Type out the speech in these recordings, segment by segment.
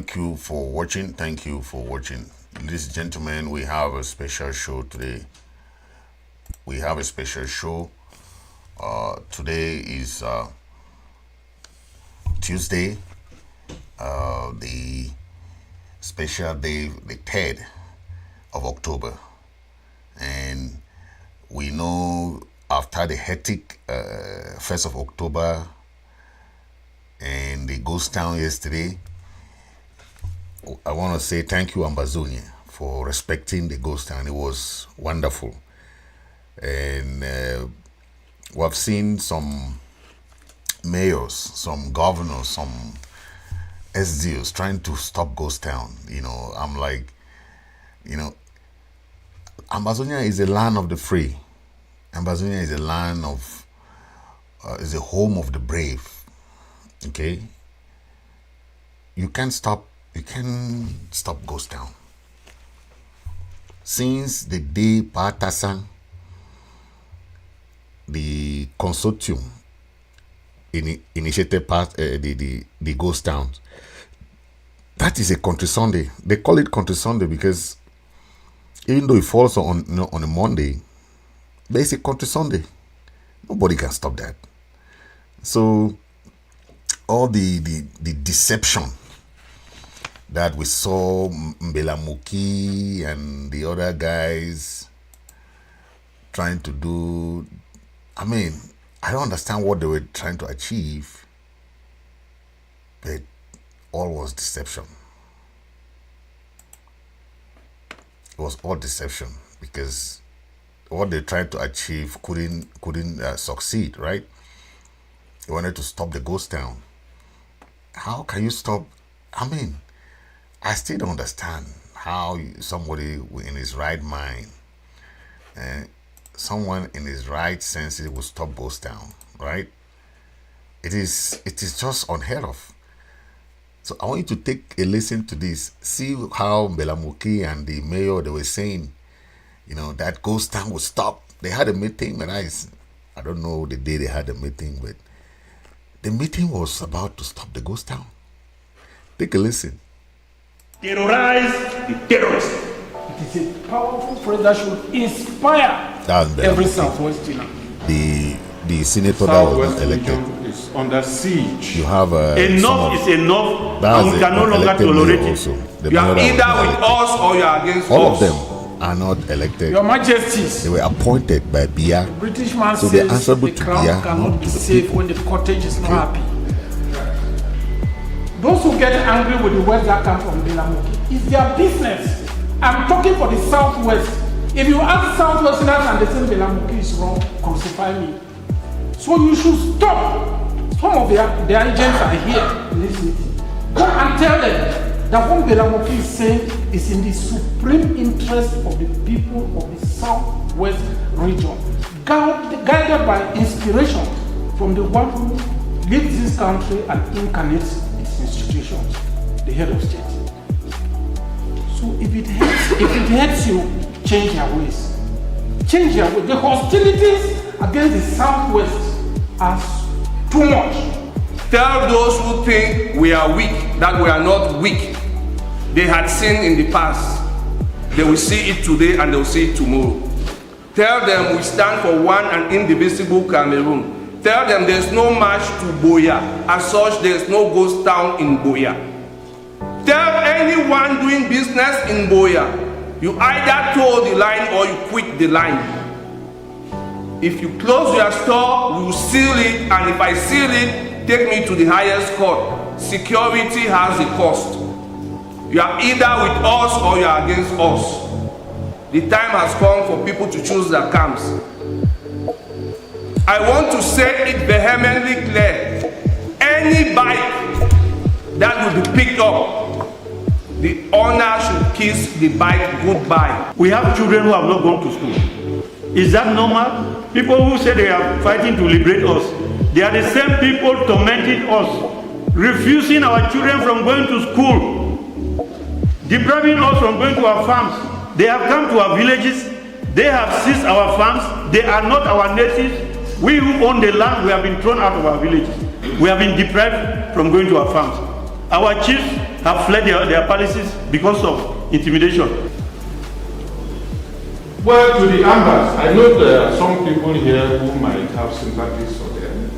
Thank you for watching. Thank you for watching. Ladies and gentlemen, we have a special show today. We have a special show. Today is Tuesday, the special day, the 3rd of October. And we know after the hectic 1st of October and the ghost town yesterday, I want to say thank you, Ambazonians, for respecting the ghost town. It was wonderful. And we have seen some mayors, some governors, some SDOs trying to stop ghost town. You know, I'm like, you know, Ambazonia is a land of the free. Ambazonia is a land of, is a home of the brave. Okay? You can stop ghost town. Since the day Patasan, the consortium initiated the ghost towns, that is a country Sunday. They call it country Sunday because even though it falls on a Monday, but it's a country Sunday. Nobody can stop that. So all the deception that we saw Mbelamuki and the other guys trying to do, I mean, I don't understand what they were trying to achieve, but all was deception. It was all deception because what they tried to achieve couldn't succeed, right? They wanted to stop the ghost town. How can you stop? I mean, I still don't understand how somebody in his right mind, someone in his right senses will stop ghost town, right? It is just unheard of. So I want you to take a listen to this. See how Mbelamuki and the mayor, they were saying, you know, that ghost town would stop. They had a meeting, and I don't know the day they had a meeting, but the meeting was about to stop the ghost town. Take a listen. Terrorize the terrorists. It is a powerful phrase that should inspire every Southwesterner. The senator that was not elected is under siege. You have enough is enough, and we can no longer tolerate it. You are either with us or you are against all us. All of them are not elected. Your Majesties, they were appointed by Buea. The British man so says answerable the to crown Buea, cannot be safe when the cottage is not happy. Those who get angry with the words that come from Mbelamuki, it's their business. I'm talking for the Southwest. If you ask Southwesterners and they say Mbelamuki is wrong, crucify me. So you should stop. Some of their agents are here in this meeting. Go and tell them that what Mbelamuki is saying is in the supreme interest of the people of the Southwest region, guided by inspiration from the one who leads this country and incarnates its institutions, the head of state. So if it hurts you, change your ways. Change your ways. The hostilities against the Southwest are too much. Tell those who think we are weak that we are not weak. They had seen in the past. They will see it today and they will see it tomorrow. Tell them we stand for one and indivisible Cameroon. Tell them there is no march to Buea. As such, there is no ghost town in Buea. Tell anyone doing business in Buea, you either toe the line or you quit the line. If you close your store, we will seal it, and if I seal it, take me to the highest court. Security has a cost. You are either with us or you are against us. The time has come for people to choose their camps. I want to say it vehemently clear. Any bike that will be picked up, the owner should kiss the bike goodbye. We have children who have not gone to school. Is that normal? People who say they are fighting to liberate us, they are the same people tormenting us, refusing our children from going to school, depriving us from going to our farms. They have come to our villages, they have seized our farms, they are not our natives. We who own the land, we have been thrown out of our villages. We have been deprived from going to our farms. Our chiefs have fled their palaces because of intimidation. Well, to the Ambas, I know there are some people here who might have sympathies for them.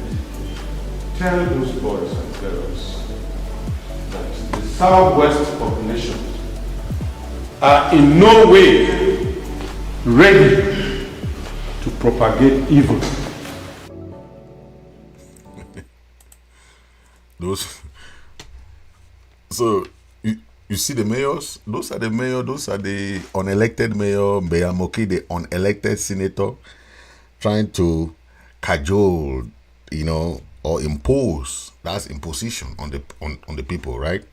Tell those boys and girls that the Southwest population are in no way ready to propagate evil. So you see the mayors? Those are the mayor. Those are the unelected mayor, Buea, the unelected senator, trying to cajole, or impose. That's imposition on the people, right?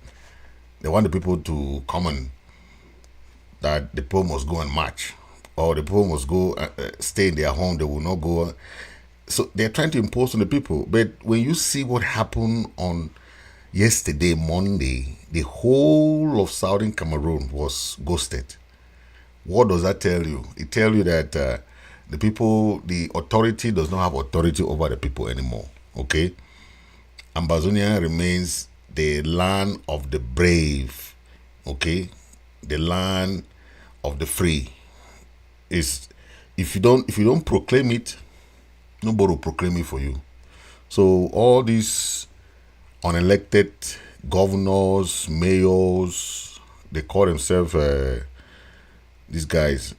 They want the people to come on that the people must go and march, or the people must go stay in their home. They will not go. So they're trying to impose on the people. But when you see what happened on yesterday, Monday, the whole of Southern Cameroon was ghosted. What does that tell you? It tells you that the authority does not have authority over the people anymore. Okay? Ambazonia remains the land of the brave. Okay? The land of the free. Is if you don't proclaim it, nobody will proclaim it for you. So all these unelected governors, mayors, they call themselves these guys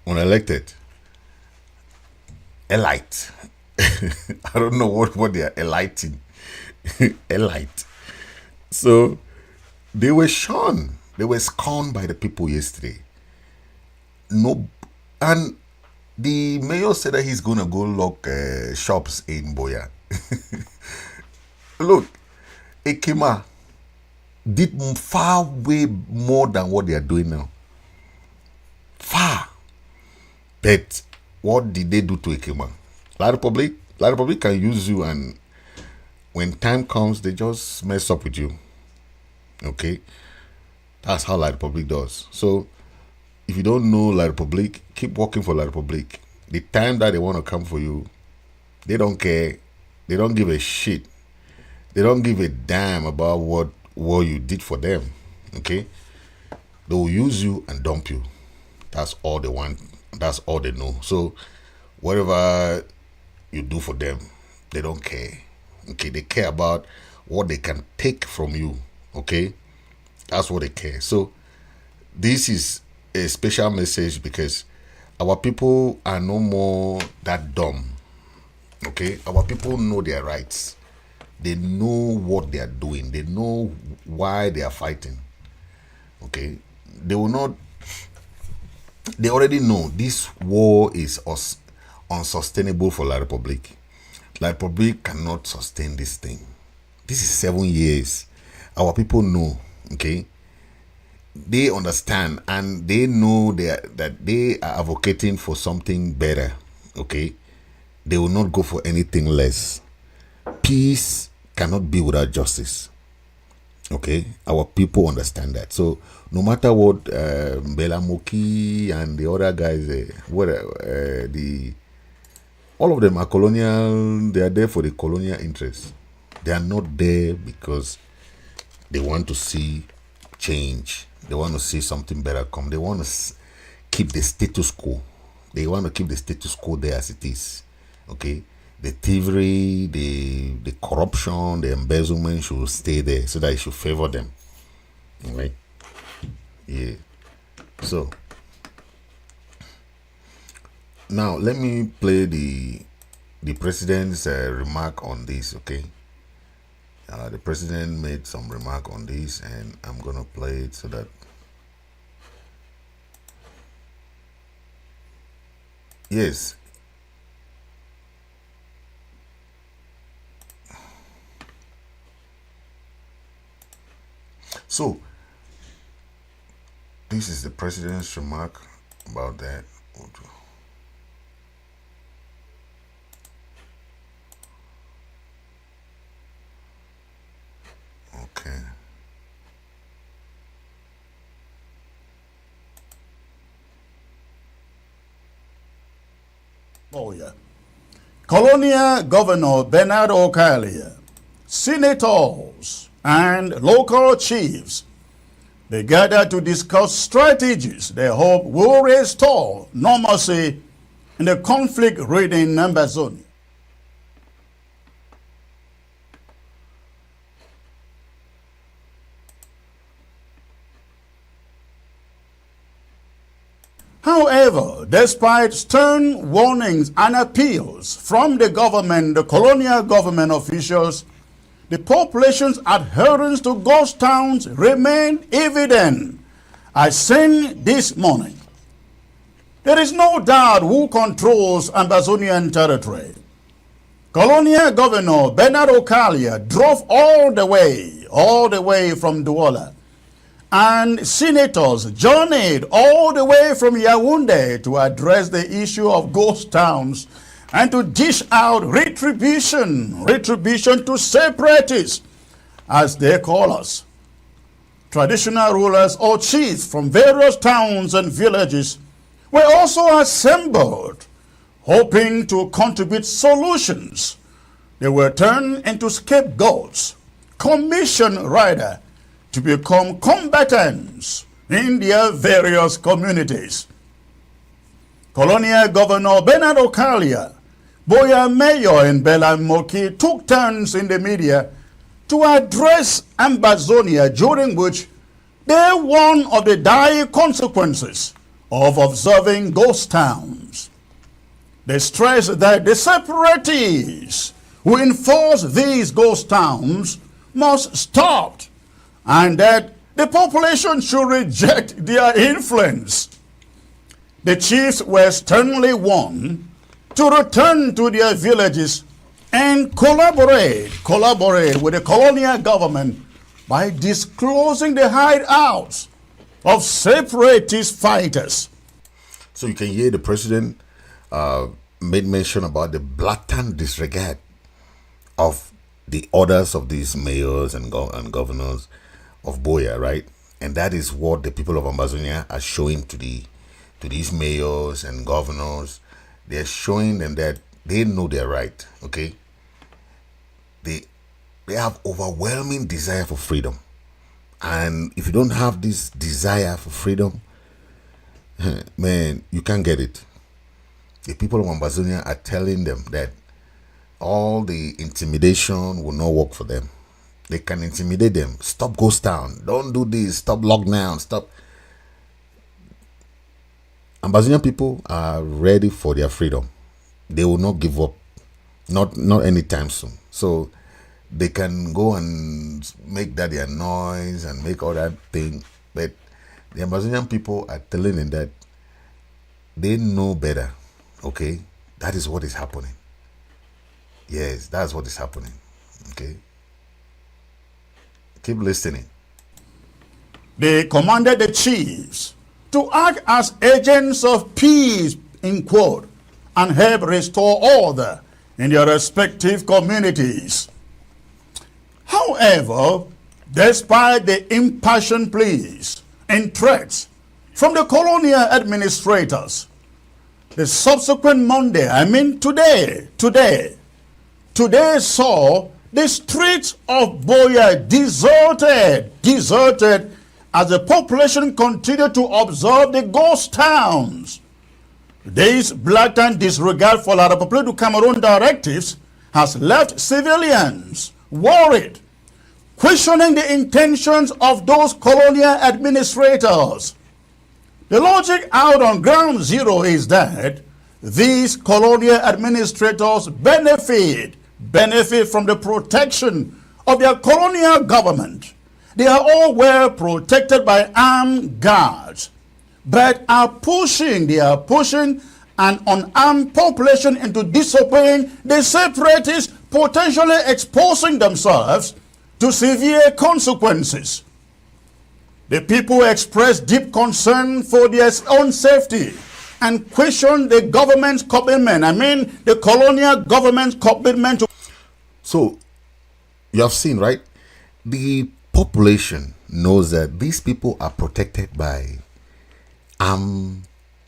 unelected elite. I don't know what they are eliting. Elite. So they were shunned. They were scorned by the people yesterday. And the mayor said that he's going to go lock shops in Buea. Look, Ekema did far way more than what they are doing now. Far. But what did they do to Ekema? La Republic can use you, and when time comes, they just mess up with you. Okay? That's how La Republic does. So, if you don't know La Republic, keep working for La Republic. The time that they want to come for you, they don't care. They don't give a shit. They don't give a damn about what you did for them. Okay? They will use you and dump you. That's all they want. That's all they know. So, whatever you do for them, they don't care. Okay? They care about what they can take from you. Okay? That's what they care. So, this is a special message because our people are no more that dumb. Okay? Our people know their rights. They know what they are doing. They know why they are fighting. Okay? They will not. They already know this war is unsustainable for La Republic. La Republic cannot sustain this thing. This is 7 years. Our people know. Okay? They understand and they know that they are advocating for something better. Okay? They will not go for anything less. Peace cannot be without justice. Okay? Our people understand that. So no matter what Belamoki and the other guys, all of them are colonial. They are there for the colonial interests. They are not there because they want to see change. They want to see something better come. They want to keep the status quo. They want to keep the status quo there as it is. Okay? The thievery, the corruption, the embezzlement should stay there so that it should favor them. Right? Yeah. So, now let me play the president's remark on this, okay? The president made some remark on this, and I'm gonna play it so that yes. So this is the president's remark about that. Okay. Colonial Governor Bernard Okalia senators, and local chiefs. They gather to discuss strategies they hope will restore normalcy in the conflict-ridden Ambazonia. However, despite stern warnings and appeals from the government, the colonial government officials, the population's adherence to ghost towns remained evident, as seen this morning. There is no doubt who controls Ambazonian territory. Colonial Governor Bernard Okalia drove all the way from Douala, and senators journeyed all the way from Yaoundé to address the issue of ghost towns and to dish out retribution to separatists, as they call us. Traditional rulers or chiefs from various towns and villages were also assembled, hoping to contribute solutions. They were turned into scapegoats, commissioned rather, to become combatants in their various communities. Colonial Governor Bernard Okalia, Buea Mayor in Belamoki took turns in the media to address Ambazonia, during which they warned of the dire consequences of observing ghost towns. They stressed that the separatists who enforce these ghost towns must stop, and that the population should reject their influence. The chiefs were sternly warned to return to their villages and collaborate with the colonial government by disclosing the hideouts of separatist fighters. So you can hear the president made mention about the blatant disregard of the orders of these mayors and governors of Buea, right? And that is what the people of Ambazonia are showing to these mayors and governors. They're showing them that they know they're right, okay? They have overwhelming desire for freedom. And if you don't have this desire for freedom, man, you can't get it. The people of Ambazonia are telling them that all the intimidation will not work for them. They can intimidate them. Stop ghost town. Don't do this. Stop lockdown. Stop. Ambazonian people are ready for their freedom. They will not give up. Not anytime soon. So they can go and make that their noise and make all that thing. But the Ambazonian people are telling them that they know better. Okay? That is what is happening. Yes, that's what is happening. Okay? Keep listening. They commanded the chiefs to act as agents of peace, in quote, and help restore order in their respective communities. However, despite the impassioned pleas and threats from the colonial administrators, the subsequent Monday, today saw the streets of Buea deserted as the population continued to observe the ghost towns. This blatant disregard for La République du Cameroon directives has left civilians worried, questioning the intentions of those colonial administrators. The logic out on ground zero is that these colonial administrators benefit from the protection of their colonial government. They are all well protected by armed guards, but they are pushing an unarmed population into disobeying the separatists, potentially exposing themselves to severe consequences. The people express deep concern for their own safety and question the government's commitment. The colonial government's commitment to... So, you have seen, right? The population knows that these people are protected by armed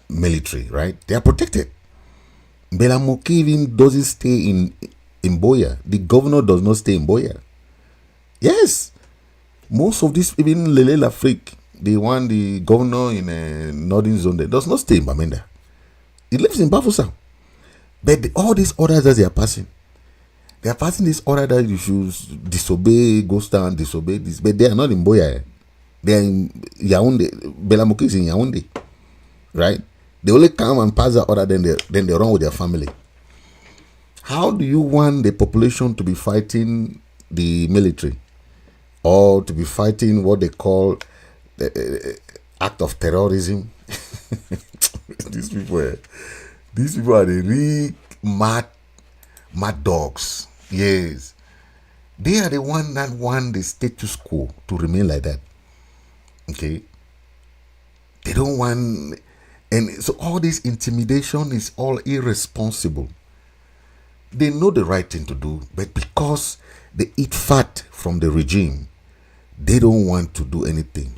military, right? They are protected. Belamoki even doesn't stay in Buea. The governor does not stay in Buea. Yes. Most of this, even Lele Lafrique, the governor in a northern zone there, does not stay in Bamenda. He lives in Bafoussam. But all these orders that they are passing this order that you should disobey, go stand, disobey this. But they are not in Buea. They are in Yaoundé. Belamoki is in Yaoundé. Right? They only come and pass the order, then they run with their family. How do you want the population to be fighting the military? Or to be fighting what they call the act of terrorism? These people are the real mad dogs. Yes. They are the one that want the status quo to remain like that. Okay? They don't want, and so all this intimidation is all irresponsible. They know the right thing to do, but because they eat fat from the regime, they don't want to do anything.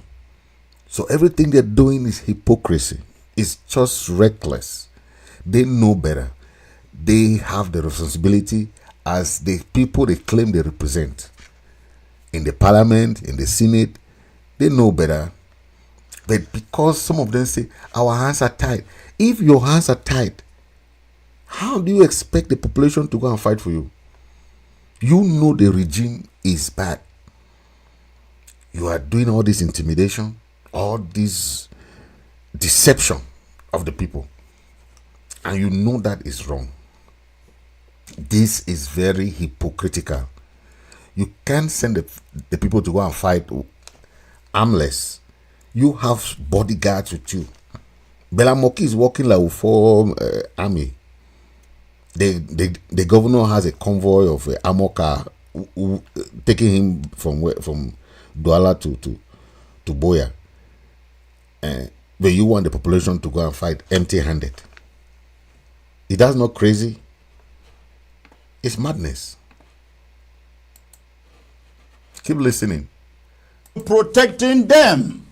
So everything they're doing is hypocrisy. It's just reckless. They know better. They have the responsibility as the people they claim they represent. In the parliament, in the senate, they know better. But because some of them say, our hands are tied. If your hands are tied, how do you expect the population to go and fight for you? You know the regime is bad. You are doing all this intimidation, all this deception of the people. And you know that is wrong. This is very hypocritical. You can't send the people to go and fight armless. You have bodyguards with you. Belamoki is working like for army. The governor has a convoy of armor car taking him from Douala to Buea. But you want the population to go and fight empty-handed. Is that not crazy? It's madness. Keep listening. Protecting them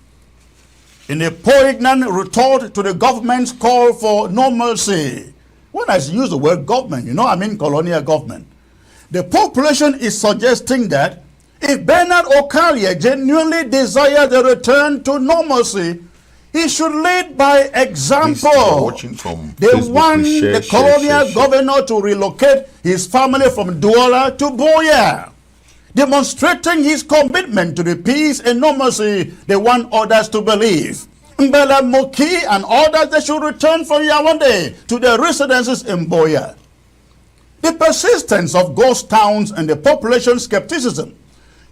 in a poignant retort to the government's call for normalcy. When I use the word government, I mean colonial government. The population is suggesting that if Bernard Okalia genuinely desires the return to normalcy, he should lead by example. They want the colonial governor to relocate his family from Douala to Buea, demonstrating his commitment to the peace and normalcy they want others to believe. Mbela Moki and others, they should return from Yaoundé to their residences in Buea. The persistence of ghost towns and the population skepticism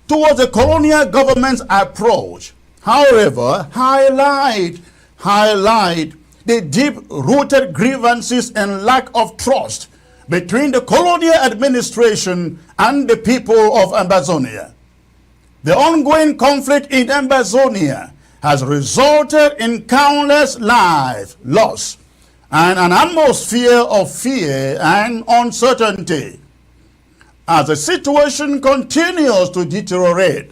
towards the colonial government's approach, however, highlight the deep-rooted grievances and lack of trust between the colonial administration and the people of Ambazonia. The ongoing conflict in Ambazonia has resulted in countless lives lost and an atmosphere of fear and uncertainty. As the situation continues to deteriorate,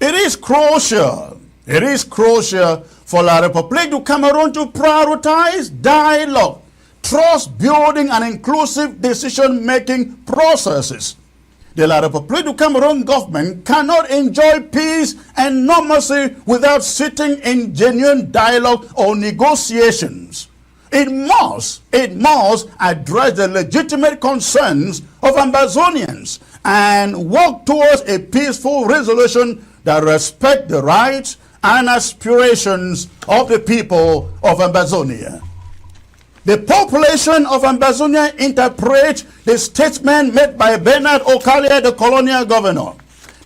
it is crucial for La République du Cameroon to prioritize dialogue, trust building and inclusive decision-making processes. The La République du Cameroon government cannot enjoy peace and normalcy without sitting in genuine dialogue or negotiations. It must address the legitimate concerns of Ambazonians and work towards a peaceful resolution that respects the rights and aspirations of the people of Ambazonia. The population of Ambazonia interprets the statement made by Bernard Okalia, the colonial governor,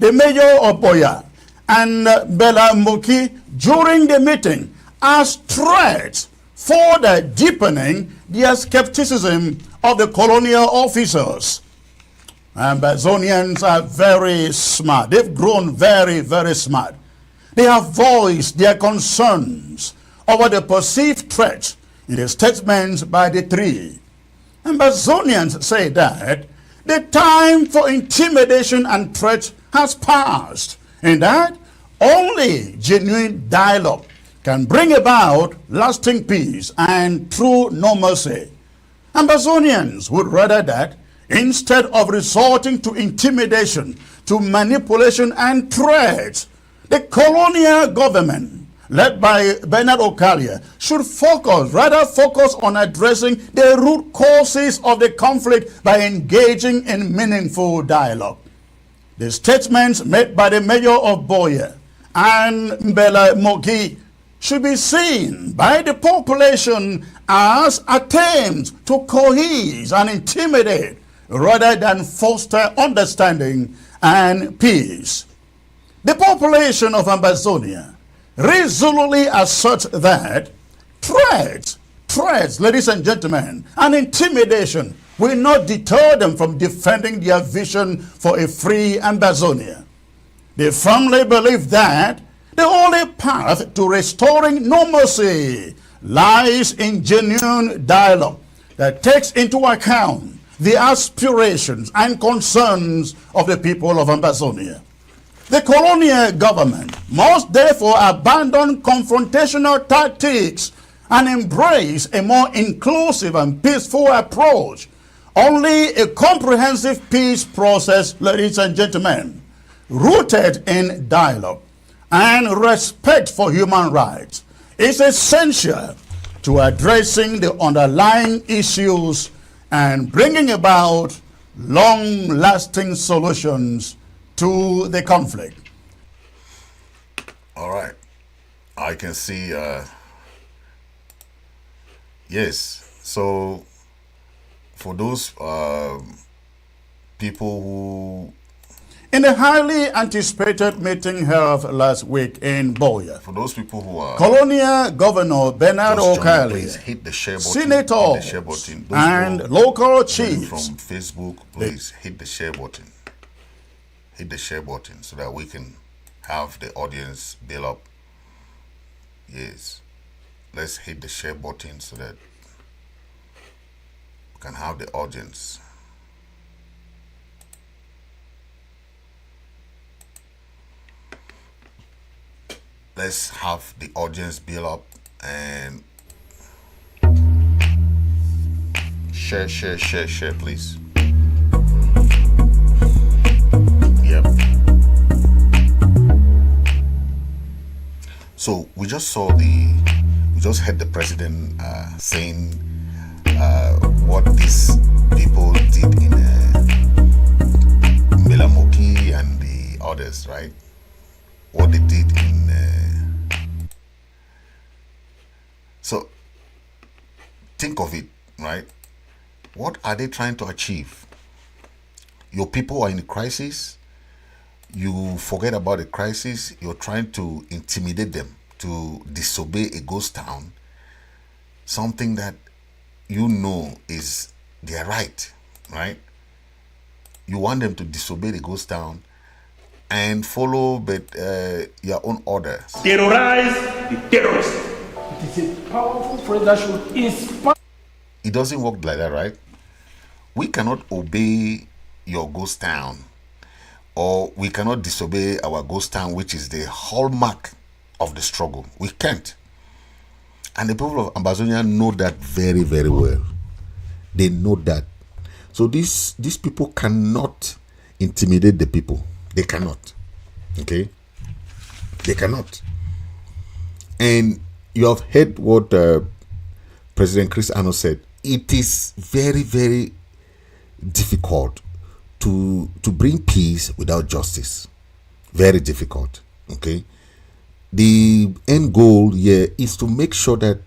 the mayor of Buea, and Bela Muki during the meeting as threats further deepening their skepticism of the colonial officers. Ambazonians are very smart. They've grown very, very smart. They have voiced their concerns over the perceived threats in the statements by the three. Ambazonians say that the time for intimidation and threats has passed, and that only genuine dialogue can bring about lasting peace and true normalcy. Ambazonians would rather that instead of resorting to intimidation to manipulation and threats. The colonial government, led by Bernard Okalia, should rather focus on addressing the root causes of the conflict by engaging in meaningful dialogue. The statements made by the mayor of Buea and Mbelamoki should be seen by the population as attempts to coerce and intimidate rather than foster understanding and peace. The population of Ambazonia resolutely asserts that threats, ladies and gentlemen, and intimidation will not deter them from defending their vision for a free Ambazonia. They firmly believe that the only path to restoring normalcy lies in genuine dialogue that takes into account the aspirations and concerns of the people of Ambazonia. The colonial government must therefore abandon confrontational tactics and embrace a more inclusive and peaceful approach. Only a comprehensive peace process, ladies and gentlemen, rooted in dialogue and respect for human rights, is essential to addressing the underlying issues and bringing about long-lasting solutions to the conflict. All right. I can see, yes. So for those people who... In the highly anticipated meeting held last week in Buea, For those people who are... Colonial Governor Bernard please Okalia, hit the share button. senators, hit the share button. Those and people local joining chiefs from Facebook, please hit the share button. Hit the share button so that we can have the audience build up. Yes. Let's hit the share button so that we can have the audience. Let's have the audience build up and share, please. Yep. So we just heard the president saying what these people did in Mbelamoki and the others, right? What they did in so think of it, right? What are they trying to achieve? Your people are in a crisis. You forget about the crisis. You're trying to intimidate them to disobey a ghost town, something that you know is their right, right? You want them to disobey the ghost town and follow your own orders. Terrorize the terrorists. It is a powerful phrase that should inspire. It doesn't work like that, right? We cannot obey your ghost town, or we cannot disobey our ghost town, which is the hallmark of the struggle. We can't. And the people of Ambazonia know that very, very well. They know that. So these people cannot intimidate the people. They cannot. Okay? They cannot. And you have heard what President Chris Ano said. It is very, very difficult to bring peace without justice. Very difficult. Okay? The end goal here is to make sure that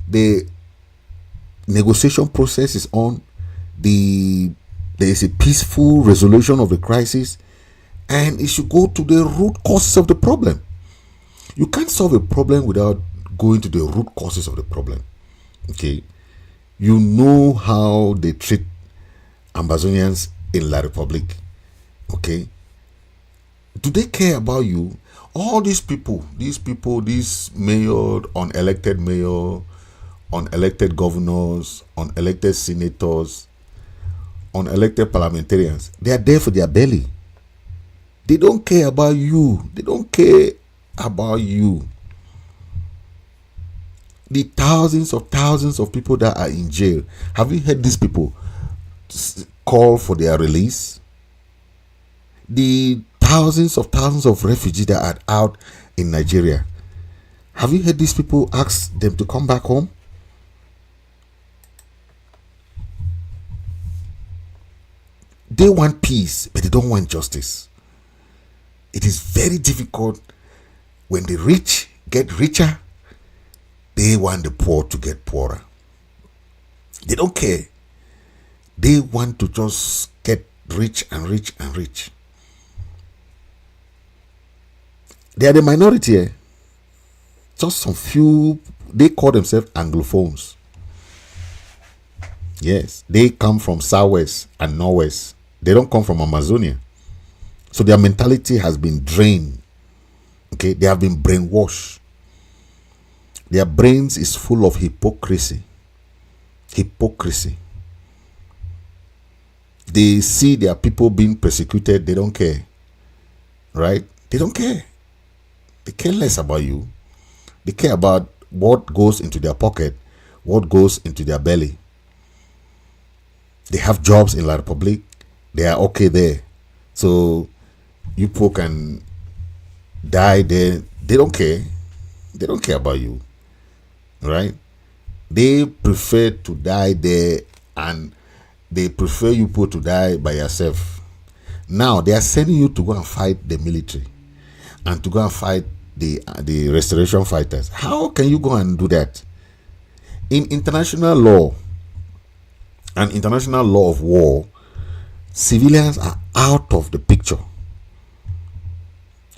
the negotiation process is on, there is a peaceful resolution of the crisis, and it should go to the root causes of the problem. You can't solve a problem without going to the root causes of the problem. Okay? You know how they treat Ambazonians in La Republic. Okay? Do they care about you? All these people, this mayor, unelected mayor, unelected governors, unelected senators, unelected parliamentarians, they are there for their belly. They don't care about you. They don't care about you. The thousands of people that are in jail, have you heard these people call for their release? the thousands of refugees that are out in Nigeria. Have you heard these people ask them to come back home? They want peace, but they don't want justice. It is very difficult when the rich get richer. They want the poor to get poorer. They don't care. They want to just get rich and rich and rich. They are the minority. Just some few, they call themselves Anglophones. Yes, they come from Southwest and Northwest. They don't come from Amazonia. So their mentality has been drained. Okay, they have been brainwashed. Their brains is full of hypocrisy. Hypocrisy. They see their people being persecuted, they don't care. Right? They don't care. They care less about you. They care about what goes into their pocket, what goes into their belly. They have jobs in La Republic. They are okay there. So you people can die there. They don't care. They don't care about you. Right? They prefer to die there, and they prefer you people to die by yourself. Now they are sending you to go and fight the military and to go and fight the restoration fighters. How can you go and do that? In international law and international law of war, civilians are out of the picture.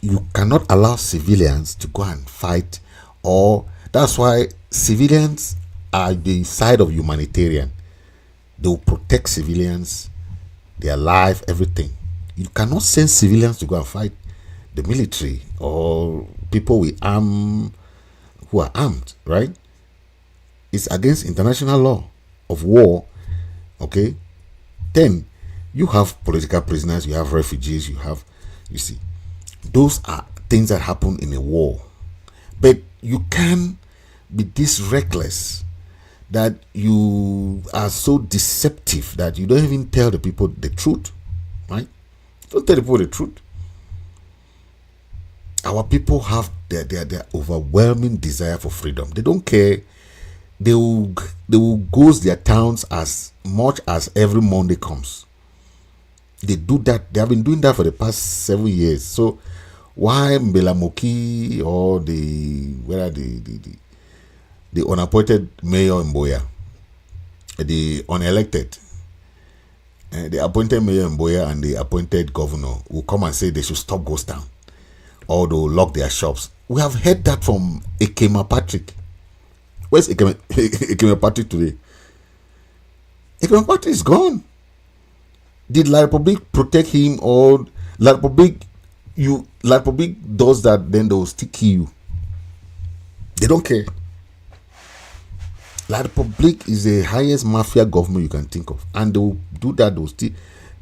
You cannot allow civilians to go and fight, or that's why civilians are the side of humanitarian. They will protect civilians, their life, everything. You cannot send civilians to go and fight the military or people with who are armed, right? It's against international law of war. Okay, then you have political prisoners, you have refugees, you see, those are things that happen in a war. But you can be this reckless that you are so deceptive that you don't even tell the people the truth, right? Don't tell the people the truth. Our people have their overwhelming desire for freedom. They don't care. They will ghost their towns as much as every Monday comes. They do that. They have been doing that for the past 7 years. So why Mbelamoki or the unappointed mayor in Buea, the unelected, the appointed mayor in Buea and the appointed governor will come and say they should stop ghost town or they'll lock their shops? We have heard that from Ekema Patrick. Where's Ekema Patrick today? Ekema Patrick is gone. Did La Republic protect him, or La Republic does that, then they will still kill you? They don't care. La Republic is the highest mafia government you can think of, and they will do that.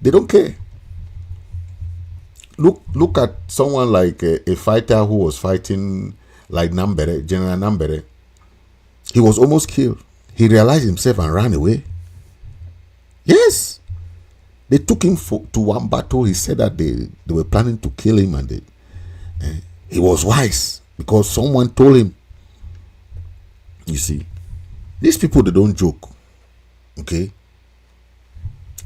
They don't care. Look at someone like a fighter who was fighting like Nambere, General Nambere. He was almost killed. He realized himself and ran away. Yes. They took him to one battle. He said that they were planning to kill him, and he was wise because someone told him. You see, these people, they don't joke. Okay?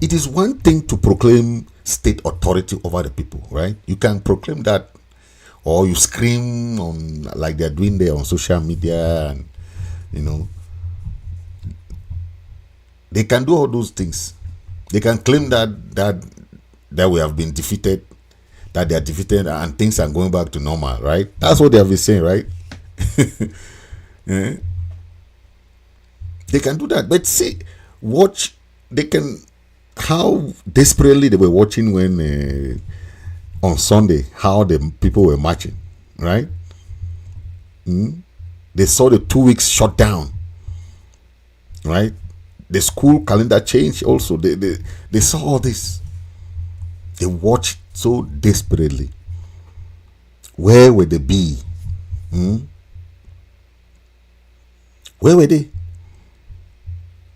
It is one thing to proclaim state authority over the people, right? You can proclaim that, or you scream on like they're doing there on social media, and they can do all those things. They can claim that we have been defeated, that they are defeated, and things are going back to normal, right? That's what they have been saying, right? Yeah. They can do that, but see, how desperately they were watching when on Sunday, how the people were marching, right? They saw the 2 weeks shut down, right? The school calendar changed also. They saw all this. They watched so desperately. Where would they be? Where were they?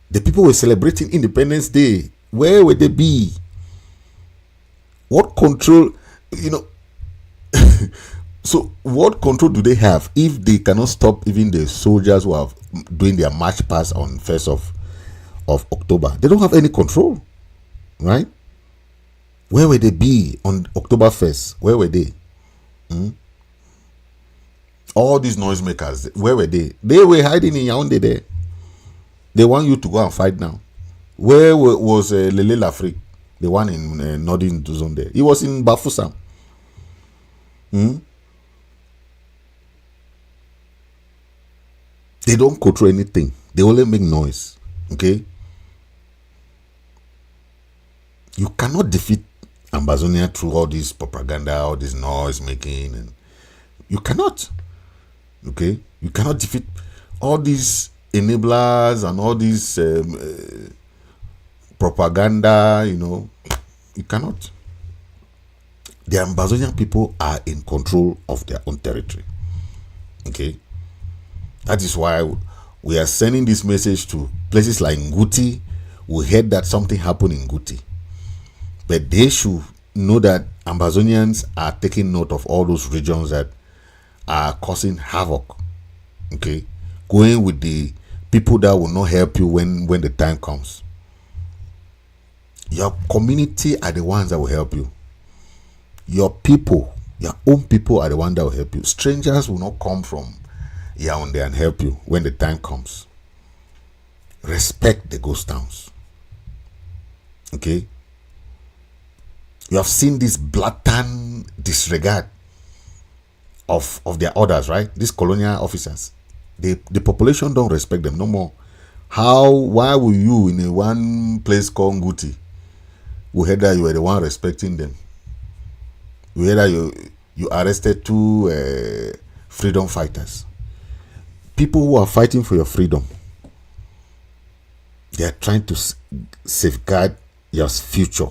The people were celebrating Independence Day. Where would they be What control, you know, so what control do they have if they cannot stop even the soldiers who are doing their march past on 1st of October? They don't have any control, right? Where will they be on October 1st? Where were they? All these noisemakers, where were they? They were hiding in Yaoundé there. They want you to go and fight now. Where was Lele Lafrique, the one in Northern Zone there? He was in Bafoussam. They don't control anything. They only make noise. Okay? You cannot defeat Ambazonian through all this propaganda, all this noise making, and you cannot. Okay? You cannot defeat all these enablers and all this propaganda, you know. You cannot. The Ambazonian people are in control of their own territory. Okay? That is why we are sending this message to places like Nguti. We heard that something happened in Nguti. But they should know that Ambazonians are taking note of all those regions that are causing havoc. Okay? Going with the people that will not help you when the time comes. Your community are the ones that will help you. Your people, your own people are the ones that will help you. Strangers will not come from Yaoundé and help you when the time comes. Respect the ghost towns. Okay? You have seen this blatant disregard of their orders, right? These colonial officers. The population don't respect them no more. Why will you in a one place called Nguti, we heard that you were the one respecting them? We heard that you arrested 2 freedom fighters. People who are fighting for your freedom, they are trying to safeguard your future.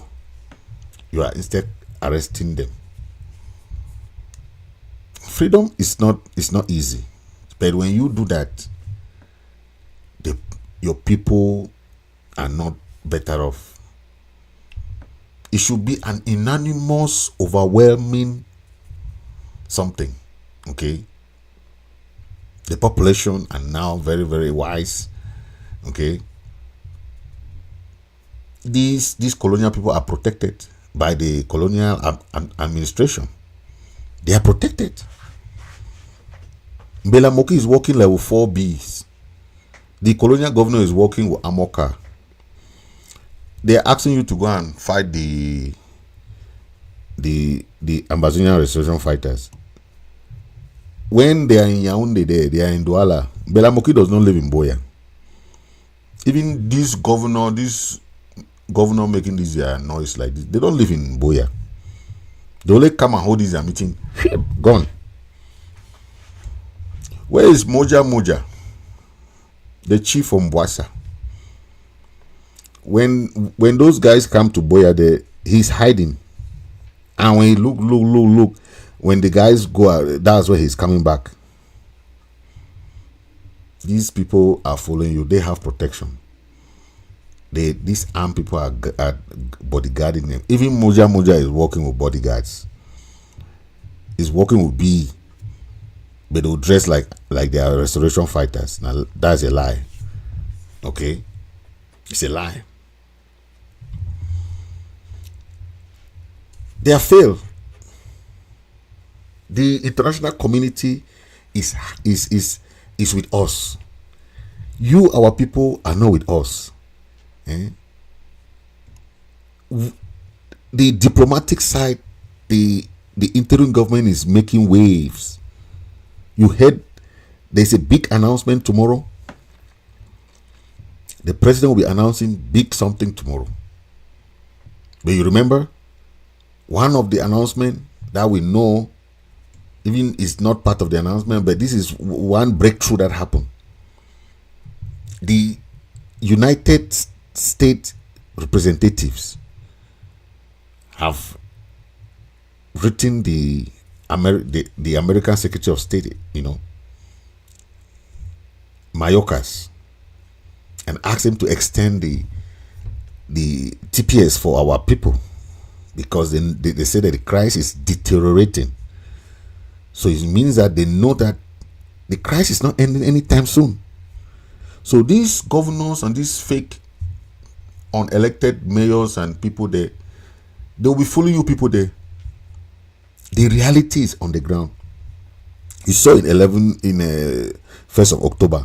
You are instead arresting them. Freedom is not easy, but when you do that, your people are not better off. It should be an unanimous, overwhelming something. Okay? The population are now very, very wise. Okay? These colonial people are protected by the colonial administration. They are protected. Mbelamoki is working level 4Bs. The colonial governor is working with Amoka. They are asking you to go and fight the Ambazonian restoration fighters. When they are in Yaoundé, they are in Douala. Mbelamoki does not live in Buea. Even this governor making this noise like this, they don't live in Buea. They only come and hold this meeting. Gone. Where is Moja, the chief from Boassa? When those guys come to Buea, he's hiding. And when he look, when the guys go out, that's where he's coming back. These people are following you. They have protection. These armed people are bodyguarding them. Even Moja is working with bodyguards. He's working with B, but they'll dress like they are restoration fighters. Now that's a lie. Okay, it's a lie. They have failed. The international community is with us. You, our people, are not with us. The diplomatic side, the interim government is making waves. You heard there's a big announcement tomorrow. The president will be announcing big something tomorrow. But you remember, one of the announcements that we know, even is not part of the announcement, but this is one breakthrough that happened. The United States representatives have written the American Secretary of State, Mayorkas, and asked him to extend the TPS for our people, because they say that the crisis is deteriorating. So it means that they know that the crisis is not ending anytime soon. So these governors and these fake unelected mayors and people there, they'll be fooling you people there. The reality is on the ground. You saw in 1st of October,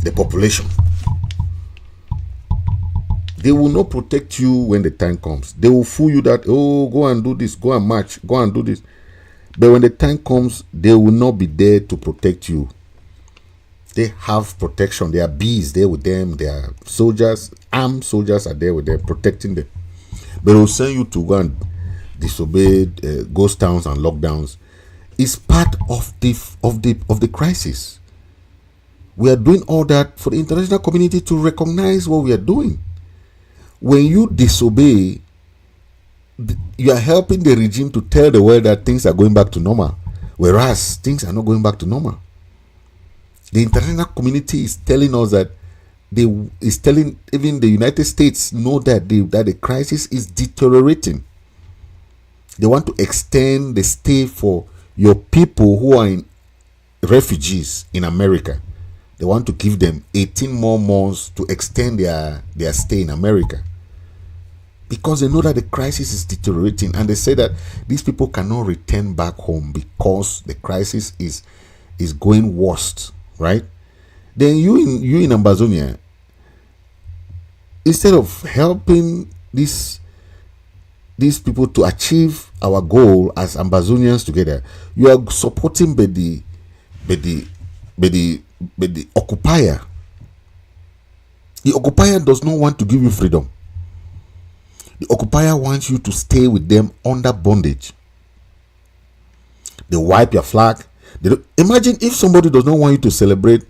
the population. They will not protect you when the time comes. They will fool you that, oh, go and do this, go and march, go and do this. But when the time comes, they will not be there to protect you. They have protection. There are bees there with them. There are soldiers, armed soldiers are there with them, protecting them. But they will send you to go and disobey ghost towns and lockdowns. It's part of the crisis. We are doing all that for the international community to recognize what we are doing. When you disobey, you are helping the regime to tell the world that things are going back to normal, whereas things are not going back to normal. The international community is telling us that is telling even the United States know that the crisis is deteriorating. They want to extend the stay for your people who are in refugees in America. They want to give them 18 more months to extend their stay in America, because they know that the crisis is deteriorating, and they say that these people cannot return back home because the crisis is going worse, right? Then you in Ambazonia, instead of helping these people to achieve our goal as Ambazonians together, you are supporting the occupier. The occupier does not want to give you freedom. The occupier wants you to stay with them under bondage. They wipe your flag. Imagine if somebody does not want you to celebrate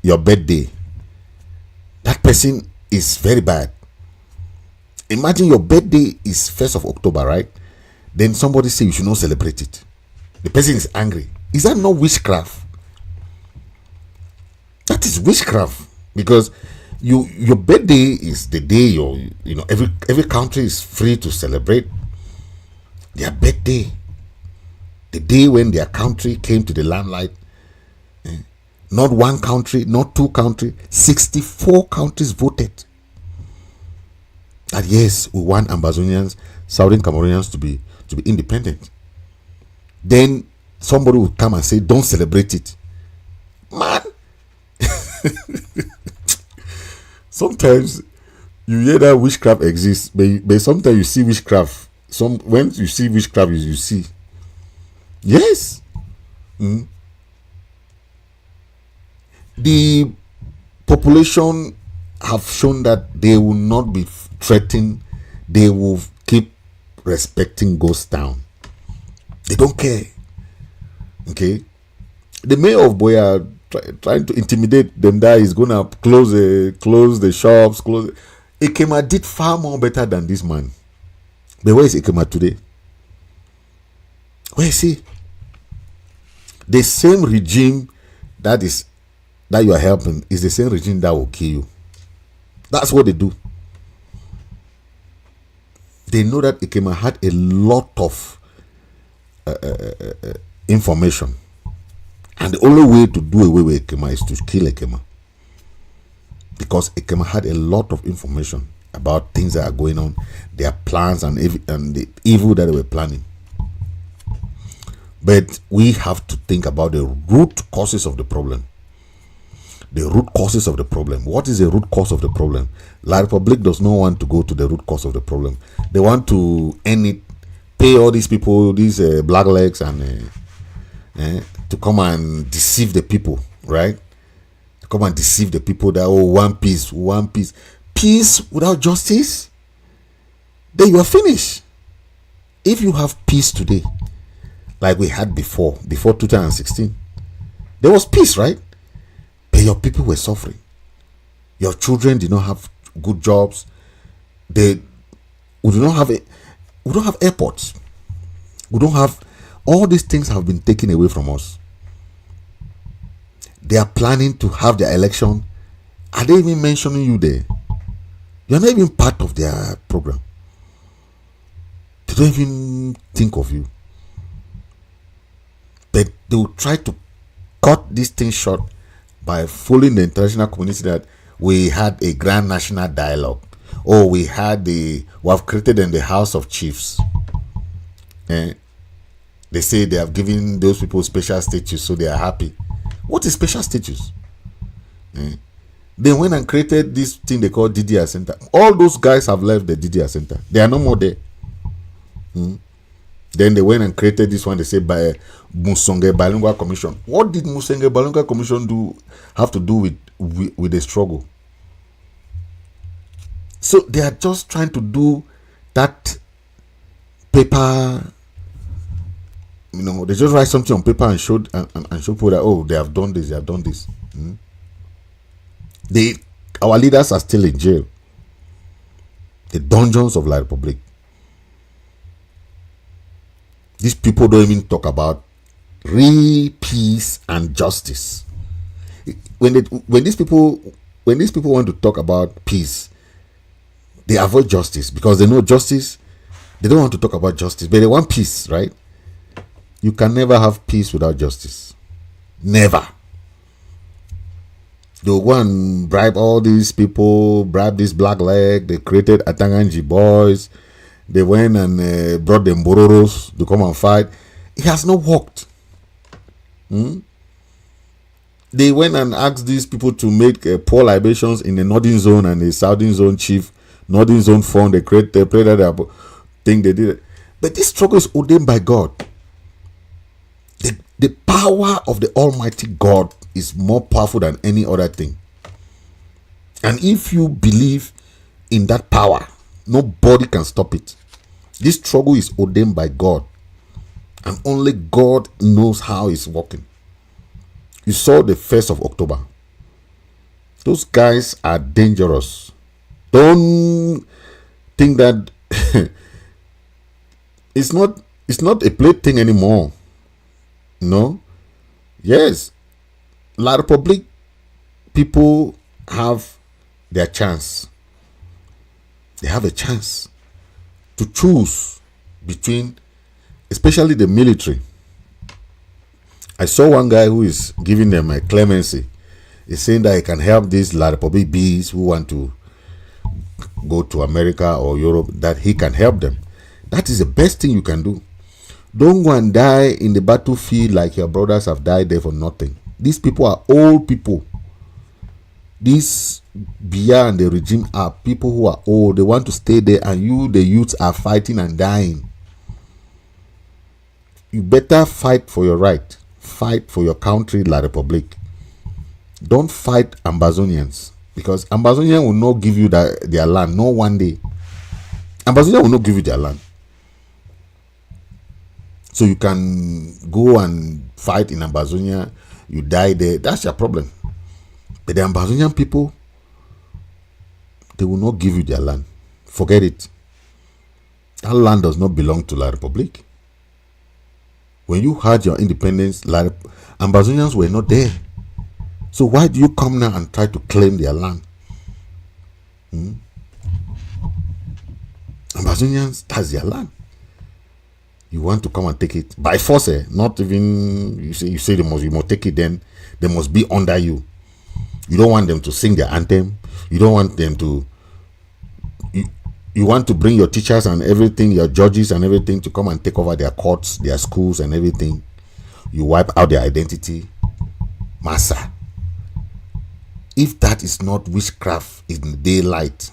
your birthday. That person is very bad. Imagine your birthday is 1st of October, right? Then somebody say you should not celebrate it. The person is angry. Is that not witchcraft? That is witchcraft, because your birthday is the day every country is free to celebrate their birthday, the day when their country came to the limelight. Not one country, not two countries, 64 countries voted that yes, we want Ambazonians, Southern Cameroonians to be independent. Then somebody will come and say, don't celebrate it. Man, sometimes you hear that witchcraft exists, but sometimes you see witchcraft. When you see witchcraft, you see. Yes. The population have shown that they will not be threatened. They will keep respecting ghost town. They don't care. Okay. The mayor of Buea trying to intimidate them that he's gonna close the shops, Ekema did far more better than this man. But where is Ekema today? Where is he? The same regime that you are helping is the same regime that will kill you. That's what they do. They know that Ekema had a lot of information, and the only way to do away with Ekema is to kill Ekema, because Ekema had a lot of information about things that are going on, their plans and the evil that they were planning. But we have to think about the root causes of the problem. The root causes of the problem. What is the root cause of the problem? La Republic does not want to go to the root cause of the problem. They want to pay all these people, these blacklegs, and to come and deceive the people, right? To come and deceive the people that, one peace. Peace without justice, then you are finished. If you have peace today, like we had before 2016, there was peace, right? But your people were suffering. Your children did not have good jobs. We don't have airports. We don't have, all these things have been taken away from us. They are planning to have their election. Are they even mentioning you there? You're not even part of their program. don't even think of you. But they will try to cut this thing short by fooling the international community that we had a grand national dialogue, or we have created in the House of Chiefs. And they say they have given those people special status, so they are happy. What is special status? They went and created this thing they call DDR Center. All those guys have left the DDR Center. They are no more there. Then they went and created this one they say by Musonge Bilingual Commission. What did Musonge Bilingual Commission have to do with the struggle? So they are just trying to do that paper. They just write something on paper and show people that, oh, they have done this, they have done this. Our leaders are still in jail. The dungeons of La Republic. These people don't even talk about real peace and justice. When these people want to talk about peace, they avoid justice because they know justice. They don't want to talk about justice, but they want peace, right? You can never have peace without justice. Never. They'll go and bribe all these people, bribe this black leg. They created Atanganji boys. They went and brought them Bororos to come and fight. It has not worked. They went and asked these people to make poor libations in the northern zone and the southern zone chief, northern zone fund. They played that thing they did. But this struggle is ordained by God. The power of the Almighty God is more powerful than any other thing. And if you believe in that power, nobody can stop it. This struggle is ordained by God. And only God knows how it's working. You saw the 1st of October. Those guys are dangerous. Don't think that it's not a play thing anymore. No. Yes. La Republic people have their chance. They have a chance to choose between, especially the military. I saw one guy who is giving them a clemency. He's saying that he can help these La Republic bees who want to go to America or Europe, that he can help them. That is the best thing you can do. Don't go and die in the battlefield like your brothers have died there for nothing. These people are old people. These Buea and the regime are people who are old. They want to stay there, and you, the youths, are fighting and dying. You better fight for your right. Fight for your country, La Republic. Don't fight Ambazonians, because Ambazonians will not give you their land. No, one day. Ambazonians will not give you their land. So you can go and fight in Ambazonia, you die there, that's your problem. But the Ambazonian people, they will not give you their land. Forget it. That land does not belong to La Republic. When you had your independence, Ambazonians were not there. So why do you come now and try to claim their land? Ambazonians, that's their land. You want to come and take it by force, not even you say you must take it, then they must be under you. You don't want them to sing their anthem. You don't want them to you want to bring your teachers and everything, your judges and everything, to come and take over their courts, their schools and everything. You wipe out their identity. Massa. If that is not witchcraft in the daylight,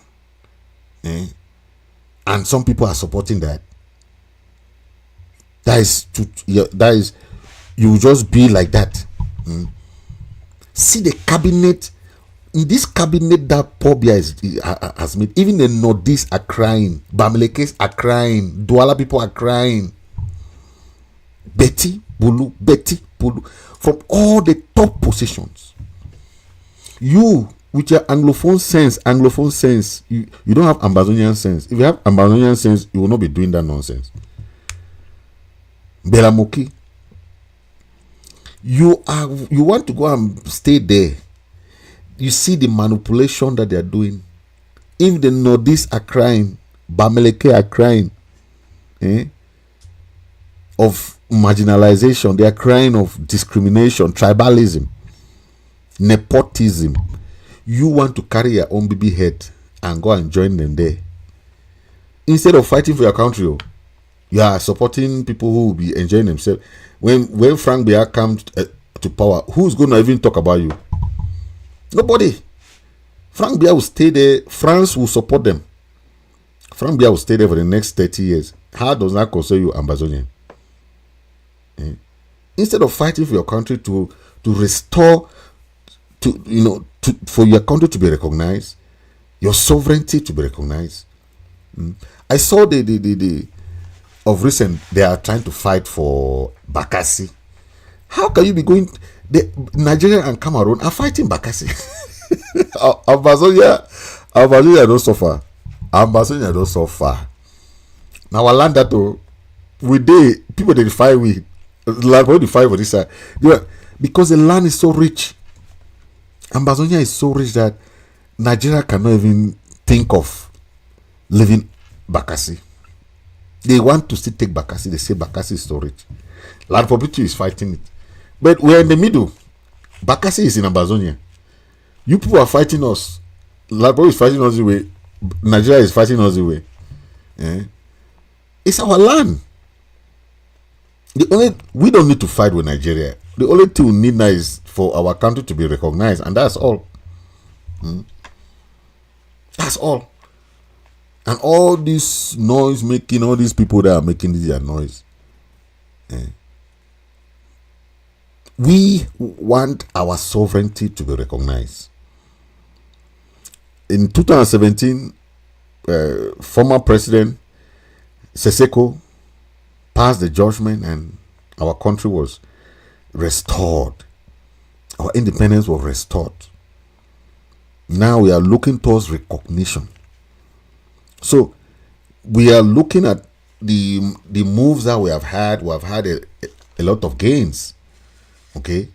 and some people are supporting that, that is you will just be like that. See the cabinet. In this cabinet that Paul Buea has made, even the Nordists are crying, Bamilekes are crying, Douala people are crying. Betty Bulu, from all the top positions. You, with your Anglophone sense, you don't have Ambazonian sense. If you have Ambazonian sense, you will not be doing that nonsense. Belamoki, you want to go and stay there. You see the manipulation that they are doing. If the Nordists are crying, Bameleke are crying. of marginalization. They are crying of discrimination, tribalism, nepotism. You want to carry your own baby head and go and join them there. Instead of fighting for your country, you are supporting people who will be enjoying themselves. When Frank Buea comes to power, who's going to even talk about you? Nobody. Frank Buea will stay there. France will support them. Frank Buea will stay there for the next 30 years. How does that concern you, Ambazonian? Instead of fighting for your country to restore, for your country to be recognized, your sovereignty to be recognized. I saw of recent they are trying to fight for Bakassi. How can you be going? Nigeria and Cameroon are fighting Bakassi. Ambazonia don't suffer. Ambazonia don't suffer. Now our land that people they fight with land they fight for this side. Because the land is so rich. Ambazonia is so rich that Nigeria cannot even think of leaving Bakassi. They want to still take Bakassi. They say Bakassi is so rich. Land for people is fighting it. But we're in the middle. Bakassi is in Ambazonia. You people are fighting us. Land is fighting us the way. Nigeria is fighting us the way. It's our land. We don't need to fight with Nigeria. The only thing we need now is for our country to be recognized, and that's all. That's all. And all this noise making, all these people that are making this noise. We want our sovereignty to be recognized. In 2017, former President Seseko passed the judgment and our country was restored. Our independence was restored. Now we are looking towards recognition. So we are looking at the moves that we have had. We have had a lot of gains. Okay?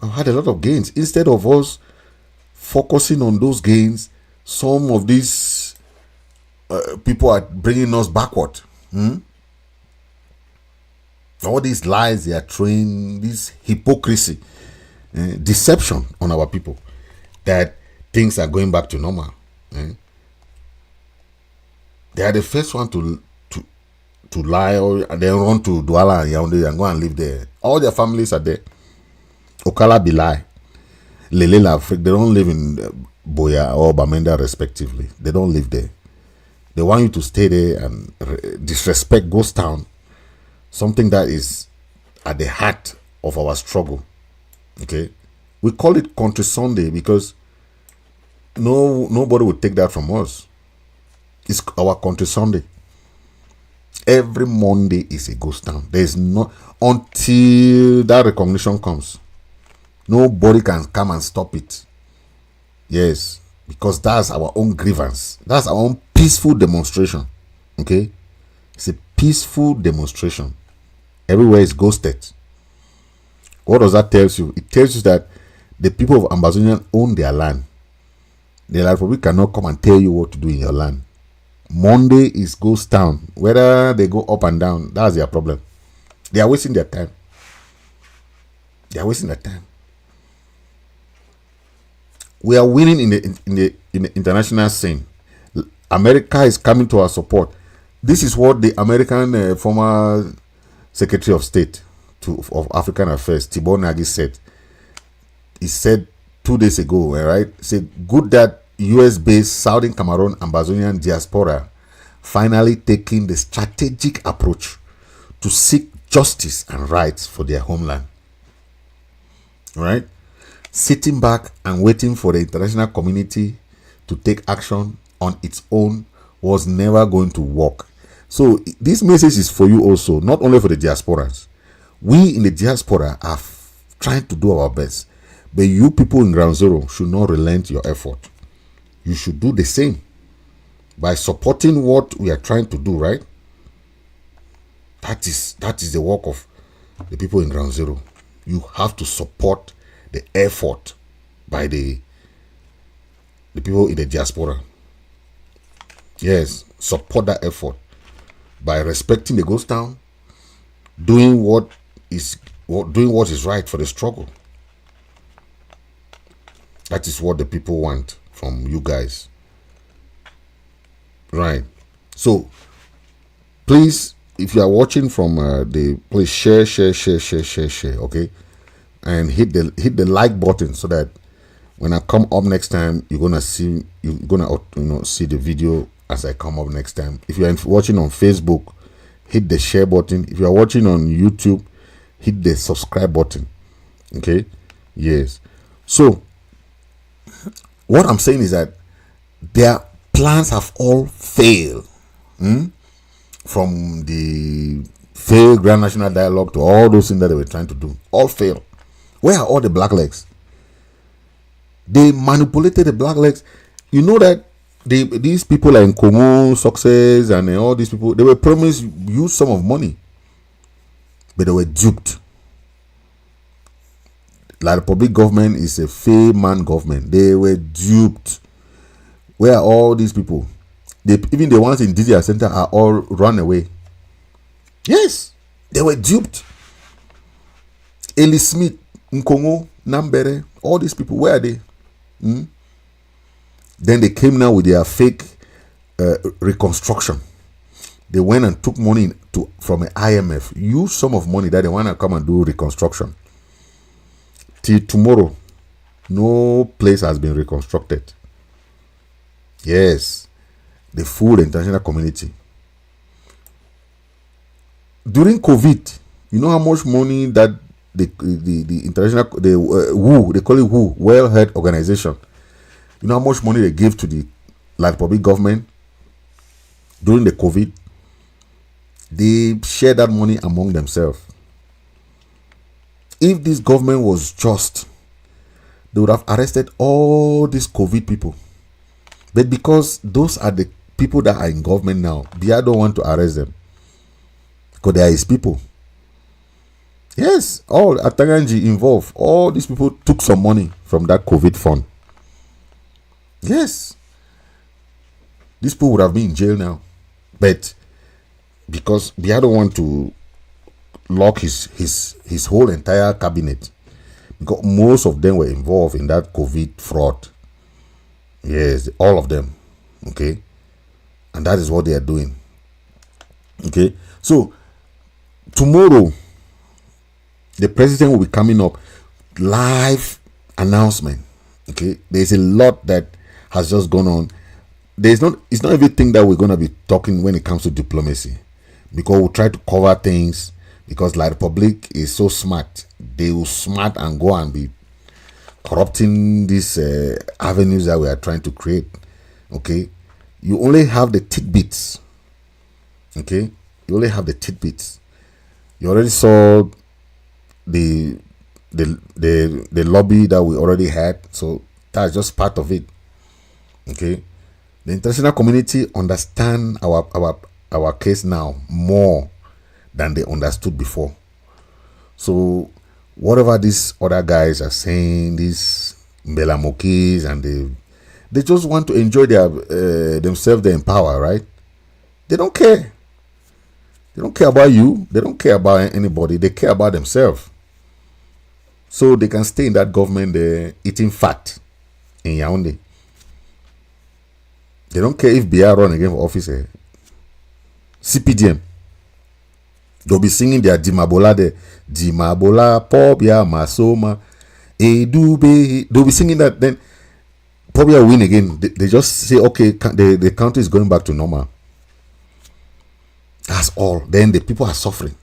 We've had a lot of gains. Instead of us focusing on those gains, some of these people are bringing us backward. All these lies they are throwing, this hypocrisy, deception on our people, that things are going back to normal. They are the first one to lie, or they run to Douala and Yaoundé and go and live there. All their families are there. Okala Bilai, Lelela, they don't live in Buea or Bamenda respectively. They don't live there. They want you to stay there and disrespect Ghost Town, something that is at the heart of our struggle. Okay, we call it Country Sunday because nobody will take that from us. It's our Country Sunday. Every Monday is a ghost town. There is no, until that recognition comes, nobody can come and stop it. Yes, because that's our own grievance. That's our own peaceful demonstration. Okay, it's a peaceful demonstration. Everywhere is ghosted. What does that tell you? It tells you that the people of Ambazonian own their land. The Republic cannot come and tell you what to do in your land. Monday is ghost town. Whether they go up and down, that's their problem. They are wasting their time. They are wasting their time. We are winning in the international scene. America is coming to our support. This is what the American former Secretary of State of African Affairs, Tibor Nagy, said. He said 2 days ago, right? He said, good that US-based Southern Cameroon Ambazonian diaspora finally taking the strategic approach to seek justice and rights for their homeland. Right? Sitting back and waiting for the international community to take action on its own was never going to work. So this message is for you also, not only for the diasporans. We in the diaspora are trying to do our best, but you people in Ground Zero should not relent your effort. You should do the same by supporting what we are trying to do, right? That is the work of the people in Ground Zero. You have to support the effort by the people in the diaspora. Yes, support that effort. by respecting the ghost town, doing what is right for the struggle. That is what the people want from you guys. Right. So please, if you are watching from please share, okay, and hit the like button so that when I come up next time, you're gonna see see the video as I come up next time. If you are watching on Facebook, hit the share button. If you are watching on YouTube, hit the subscribe button. Okay, yes. So what I'm saying is that their plans have all failed. From the failed Grand National Dialogue to all those things that they were trying to do, all failed. Where are all the black legs? They manipulated the black legs. You know that these people like Nkomo, Success, and all these people, they were promised huge sum of money, but they were duped. Like the public government is a fair man government. They were duped. Where are all these people? Even the ones in DDR Center are all run away. Yes, they were duped. Eli Smith, Nkongo, Nambere, all these people, where are they? Then they came now with their fake reconstruction. They went and took money from an IMF, huge sum of money that they want to come and do reconstruction. Till tomorrow, no place has been reconstructed. Yes, the full international community. During COVID, you know how much money that the international, WHO, they call it WHO, World Health Organization. You know how much money they gave to the public government during the COVID? They shared that money among themselves. If this government was just, they would have arrested all these COVID people. But because those are the people that are in government now, Buea don't want to arrest them. Because they are his people. Yes, all Ataganji involved, all these people took some money from that COVID fund. Yes. These people would have been in jail now. But because Buea don't want to lock his whole entire cabinet, because most of them were involved in that COVID fraud. Yes, all of them. Okay. And that is what they are doing. Okay. So tomorrow, the president will be coming up, live announcement. Okay. There's a lot that has just gone on. It's not everything that we're going to be talking when it comes to diplomacy, because we'll try to cover things, because the Republic is so smart. They will smart and go and be corrupting these avenues that we are trying to create. Okay. You only have the tidbits. Okay. You only have the tidbits. You already saw the lobby that we already had, so that's just part of it. Okay. The international community understand our case now more than they understood before. So whatever these other guys are saying, these Mbelamokis, and they just want to enjoy their themselves, they're in power, right? They don't care. They don't care about you. They don't care about anybody. They care about themselves. So they can stay in that government eating fat in Yaoundé. They don't care if Buea run again for office. CPDM. They'll be singing their Dimabola there. Dimabola, Pobia, Masoma, Edube. They'll be singing that. Then Pobia win again. They just say, okay, the country is going back to normal. That's all. Then the people are suffering.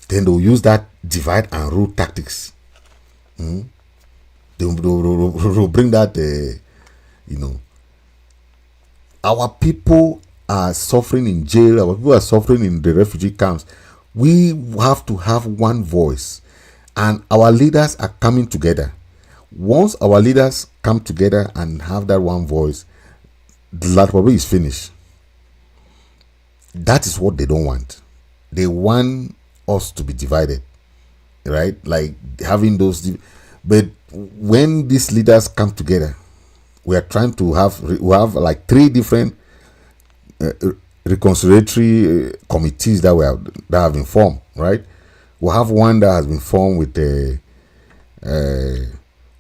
Then they'll use that divide and rule tactics. They'll bring that, our people are suffering in jail. Our people are suffering in the refugee camps. We have to have one voice. And our leaders are coming together. Once our leaders come together and have that one voice, the Republic is finished. That is what they don't want. They want us to be divided, right? Like having those. But when these leaders come together, we are trying to have like three different reconciliatory committees that have been formed, right? We have one that has been formed with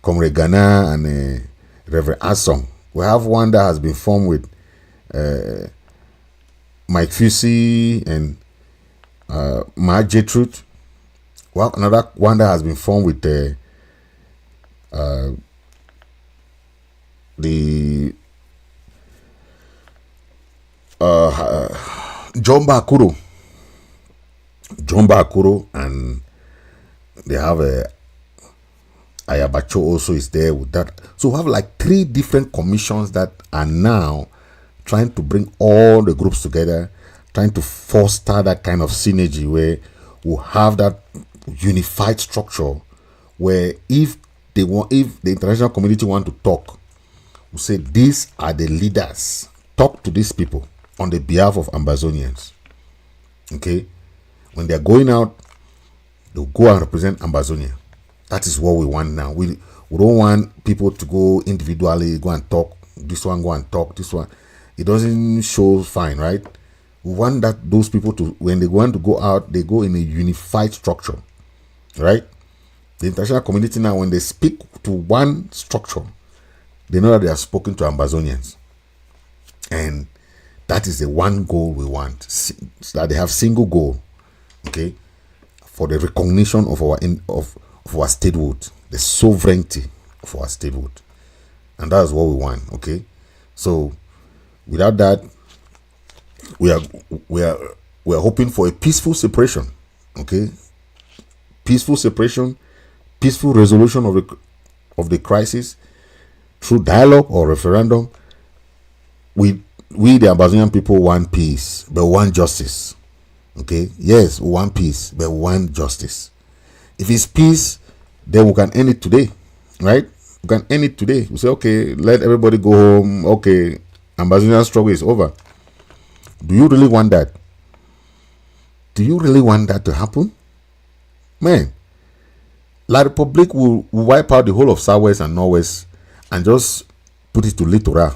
Comrade Ghana and Reverend Asong. We have one that has been formed with Mike Fusi and Mark J. Truth. We have another one that has been formed with the John Bakuro, and they have Ayabacho also is there with that. So we have like 3 different commissions that are now trying to bring all the groups together, trying to foster that kind of synergy where we'll have that unified structure where if the international community want to talk, we'll say these are the leaders. Talk to these people on the behalf of Ambazonians. Okay? When they're going out, they'll go and represent Ambazonia. That is what we want now. We don't want people to go individually, go and talk. This one, go and talk. This one. It doesn't show fine, right? We want that those people to, when they want to go out, they go in a unified structure, right? The international community now, when they speak to one structure, they know that they have spoken to Ambazonians. And that is the one goal we want. So that they have single goal, okay, for the recognition of our our statehood, the sovereignty of our statehood, and that's what we want. Okay, so without that, we are hoping for a peaceful separation. Okay, peaceful separation, peaceful resolution of the crisis through dialogue or referendum. We the Ambazonian people want peace, but we want justice. Okay, yes, we want peace, but we want justice. If it's peace, then we can end it today, right? We can end it today. We say, okay, let everybody go home. Okay, Ambazonian struggle is over. Do you really want that? Do you really want that to happen? Man, La Republic will wipe out the whole of Southwest and Northwest and just put it to Littoral.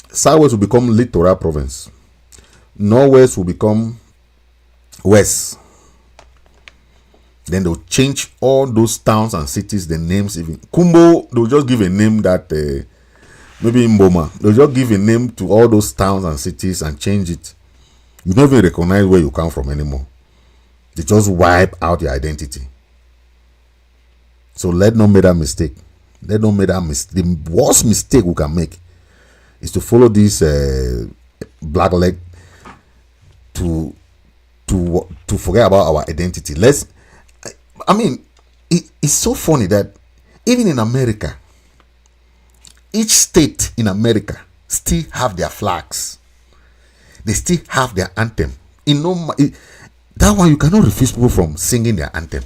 Southwest will become Littoral province. Northwest will become West. Then they'll change all those towns and cities, the names. Even Kumbo, they'll just give a name that maybe Mboma. They'll just give a name to all those towns and cities and change it. You don't even recognize where you come from anymore. They just wipe out your identity. So let not make that mistake. Let not make that mistake. The worst mistake we can make is to follow this black leg to forget about our identity. It's so funny that even in America, each state in America still have their flags. They still have their anthem. That one you cannot refuse people from singing their anthem.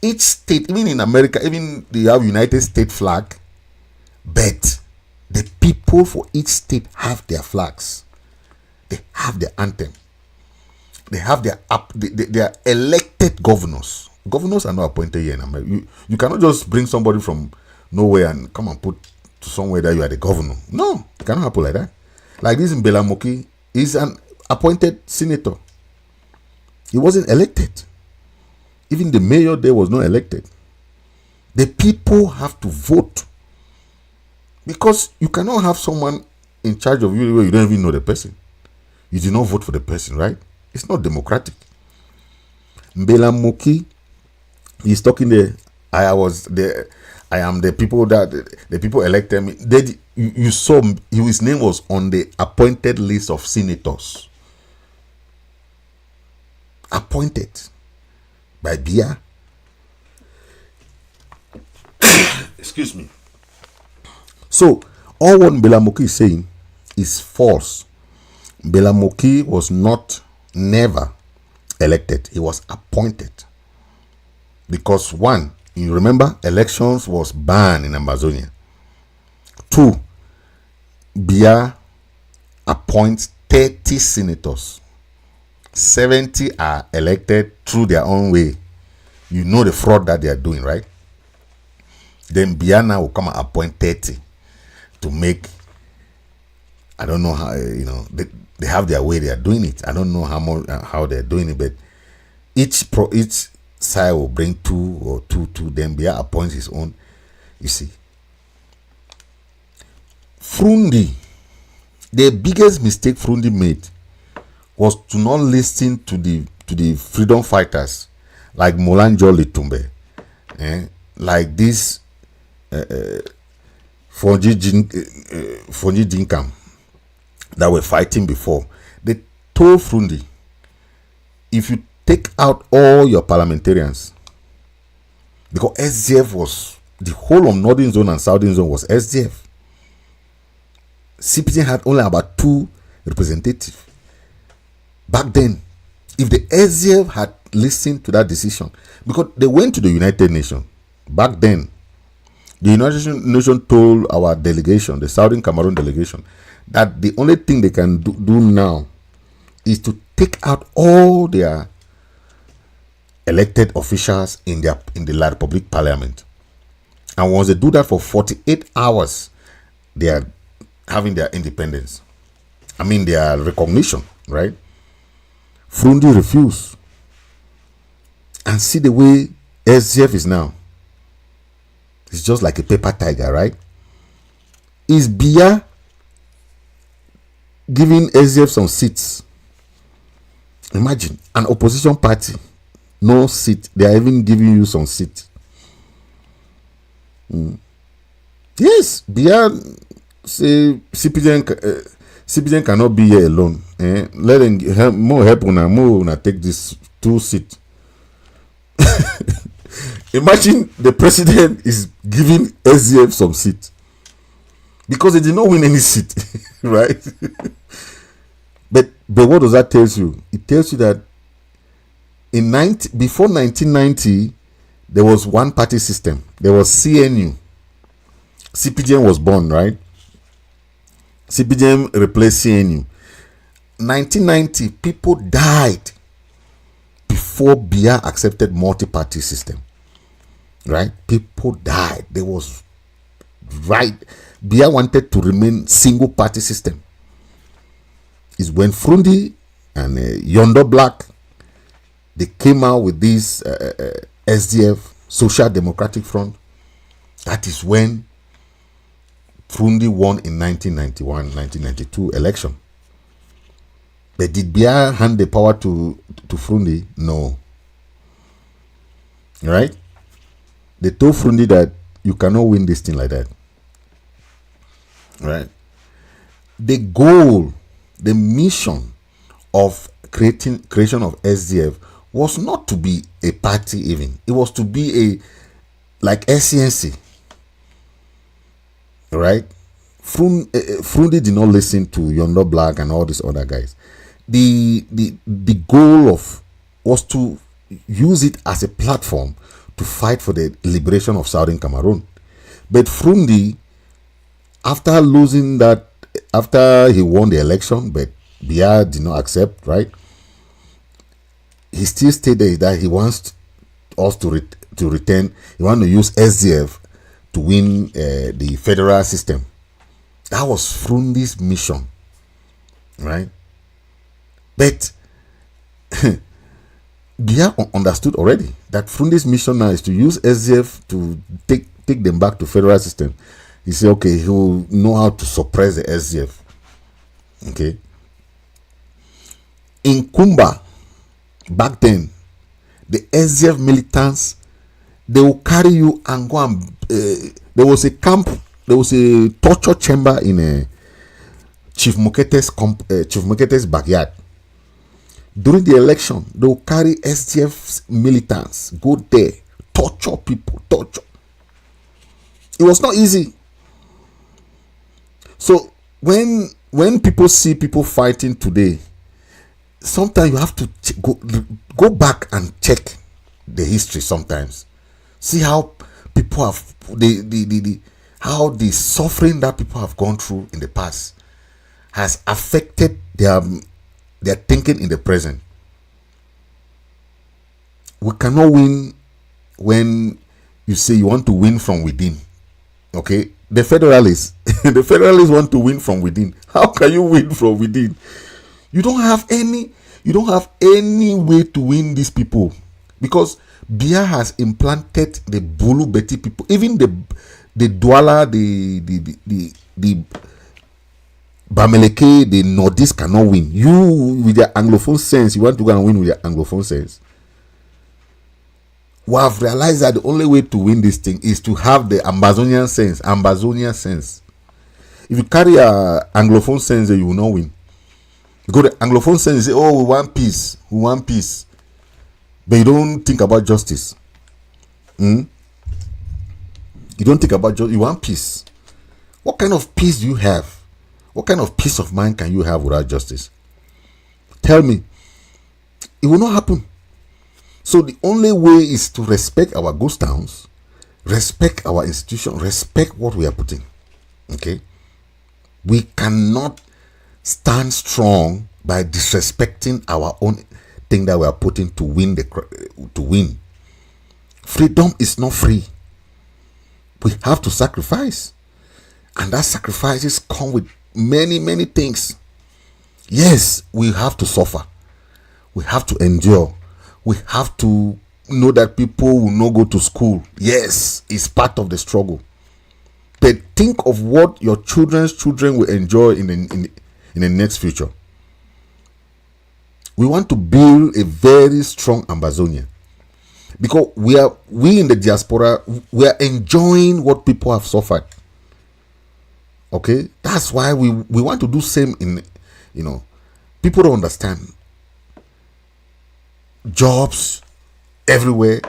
Each state, even in America, even they have United States flag, but the people for each state have their flags. They have their anthem. They have their elected governors. Governors are not appointed here in America. You cannot just bring somebody from nowhere and come and put to somewhere that you are the governor. No, it cannot happen like that. Like this in Belamoki, he's an appointed senator. He wasn't elected. Even the mayor there was not elected. The people have to vote. Because you cannot have someone in charge of you where you don't even know the person. You did not vote for the person, right? It's not democratic. Mbelamoki, he's talking there. I am the people that the people elected me. You saw his name was on the appointed list of senators. Appointed by Buea. Excuse me. So all what Mbelamoki is saying is false. Mbelamoki was never elected. He was appointed. Because one, you remember, elections was banned in Amazonia. 2, Buea appoints 30 senators. 70 are elected through their own way. You know the fraud that they are doing, right? Then Buea now will come and appoint 30 to make I don't know how, they have their way they are doing it. I don't know how they're doing it, but each side will bring 2 or 2, then Buea appoints his own. You see, Frundi, the biggest mistake Frundi made was to not listen to the freedom fighters like Molanjo Litumbe, like this Fonji Dinkam that were fighting before. They told Frundi, if you take out all your parliamentarians, because SDF was, the whole of Northern Zone and Southern Zone was SDF. CPJ had only about 2 representatives. Back then, if the SDF had listened to that decision, because they went to the United Nations, back then, the United Nations told our delegation, the Southern Cameroon delegation, that the only thing they can do now is to take out all their elected officials in the La Republic Parliament. And once they do that for 48 hours, they are having their independence. I mean, their recognition, right? Frundi refused. And see the way SGF is now. It's just like a paper tiger, right? Is Buea giving SGF some seats? Imagine an opposition party, no seat. They are even giving you some seats. Yes, Buea say citizen cannot be here alone. Let them help una take this 2 seats. Imagine the president is giving SDF some seat because they did not win any seat, right? but what does that tell you? It tells you that before 1990 there was one party system. There was CNU. CPGM was born, right? CPGM replaced CNU. 1990 people died before Buea accepted multi-party system. Right? People died. There was Buea wanted to remain single party system. Is when Frundi and Yonder Black, they came out with this SDF, Social Democratic Front. That is when Frundi won in 1991-1992 election. But did Buea hand the power to Frundi? No. Right? They told Frundi that you cannot win this thing like that. Right? The goal, the mission of creation of SDF was not to be a party even. It was to be a like SCNC. Right? Frundi did not listen to Yonder Black and all these other guys. The goal was to use it as a platform to fight for the liberation of Southern Cameroon. But Frundi, after losing that, after he won the election, but Buea did not accept, right? He still stated that he wants us to return, he wants to use SDF to win the federal system. That was Frundi's mission, right? But Buea understood already that Frundi's mission now is to use SDF to take them back to federal system. He said, okay, he will know how to suppress the SDF. Okay. In Kumba, back then, the SDF militants, they will carry you and go and there was a camp, there was a torture chamber in Chief Mukete's backyard. During the election, they will carry SDF militants, go there, torture people, torture. It was not easy. So when people see people fighting today, sometimes you have to go back and check the history sometimes. See how people have how the suffering that people have gone through in the past has affected their thinking in the present. We cannot win when you say you want to win from within. Okay, the federalists The federalists want to win from within. How can you win from within? You don't have any way to win these people, because Buea has implanted the Bulu Beti people, even the Douala, the Bameleke, the Nordists cannot win. You, with your Anglophone sense, you want to go and win with your Anglophone sense. We have realized that the only way to win this thing is to have the Ambazonian sense. Ambazonian sense. If you carry a Anglophone sense, you will not win. Because the Anglophone sense, you say, oh, we want peace. We want peace. But you don't think about justice. You don't think about justice. You want peace. What kind of peace do you have? What kind of peace of mind can you have without justice? Tell me. It will not happen. So the only way is to respect our ghost towns, respect our institution, respect what we are putting. Okay? We cannot stand strong by disrespecting our own thing that we are putting to win. Freedom is not free. We have to sacrifice. And that sacrifices come with many things. Yes, we have to suffer. We have to endure. We have to know that people will not go to school. Yes, it's part of the struggle. But think of what your children's children will enjoy in the next future. We want to build a very strong Ambazonia, because we in the diaspora, we are enjoying what people have suffered. Okay, that's why we want to do same in, people don't understand. Jobs everywhere.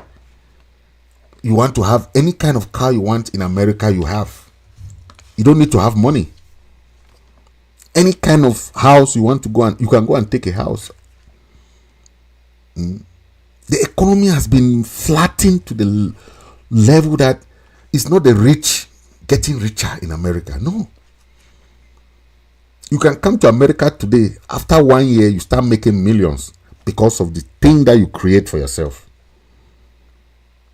You want to have any kind of car you want in America, you have. You don't need to have money. Any kind of house you want to go and you can go and take a house. The economy has been flattened to the level that it's not the rich getting richer in America. No. You can come to America today. After 1 year, you start making millions because of the thing that you create for yourself.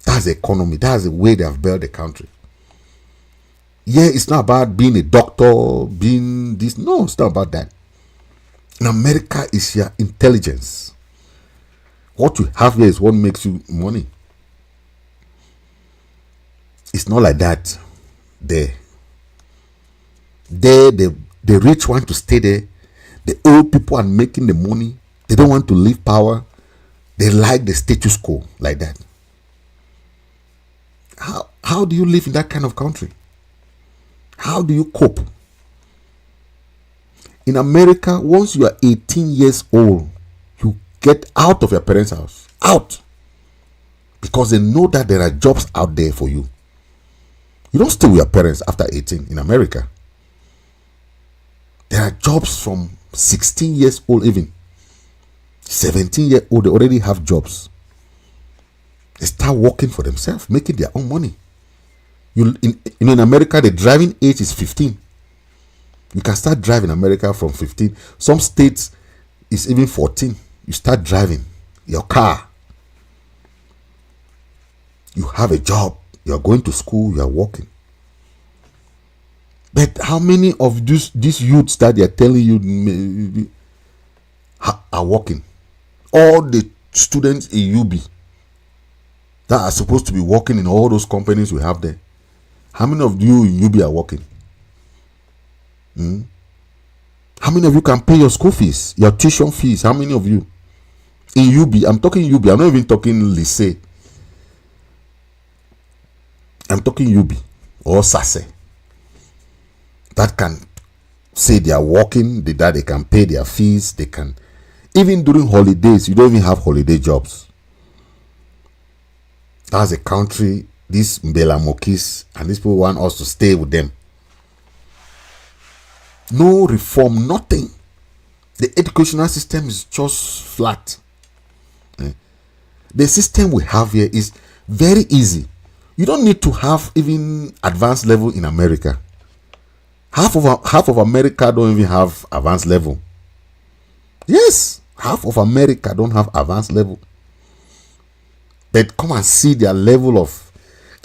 That's the economy. That's the way they have built the country. Yeah, it's not about being a doctor, being this. No, it's not about that. In America, it's your intelligence. What you have here is what makes you money. It's not like that there. There, the rich want to stay there. The old people are making the money. They don't want to leave power. They like the status quo like that. How do you live in that kind of country? How do you cope? In America, once you are 18 years old, you get out of your parents' house. Out. Because they know that there are jobs out there for you. You don't stay with your parents after 18 in America. There are jobs from 16 years old even. 17 years old, they already have jobs. They start working for themselves, making their own money. In America, the driving age is 15. You can start driving in America from 15. Some states is even 14. You start driving your car. You have a job. You are going to school. You are working. But how many of these youths that they are telling you are working? All the students in UB that are supposed to be working in all those companies we have there. How many of you in UB are working? How many of you can pay your school fees, your tuition fees? How many of you? In UB, I'm talking UB, I'm not even talking Lycée. I'm talking UB or SASE. That can say they are working, that they can pay their fees, they can. Even during holidays, you don't even have holiday jobs. That's a country, these Mbelamokis and these people want us to stay with them. No reform, nothing. The educational system is just flat. The system we have here is very easy. You don't need to have even advanced level in America. Half of America don't even have advanced level. Yes, half of America don't have advanced level. But come and see their level of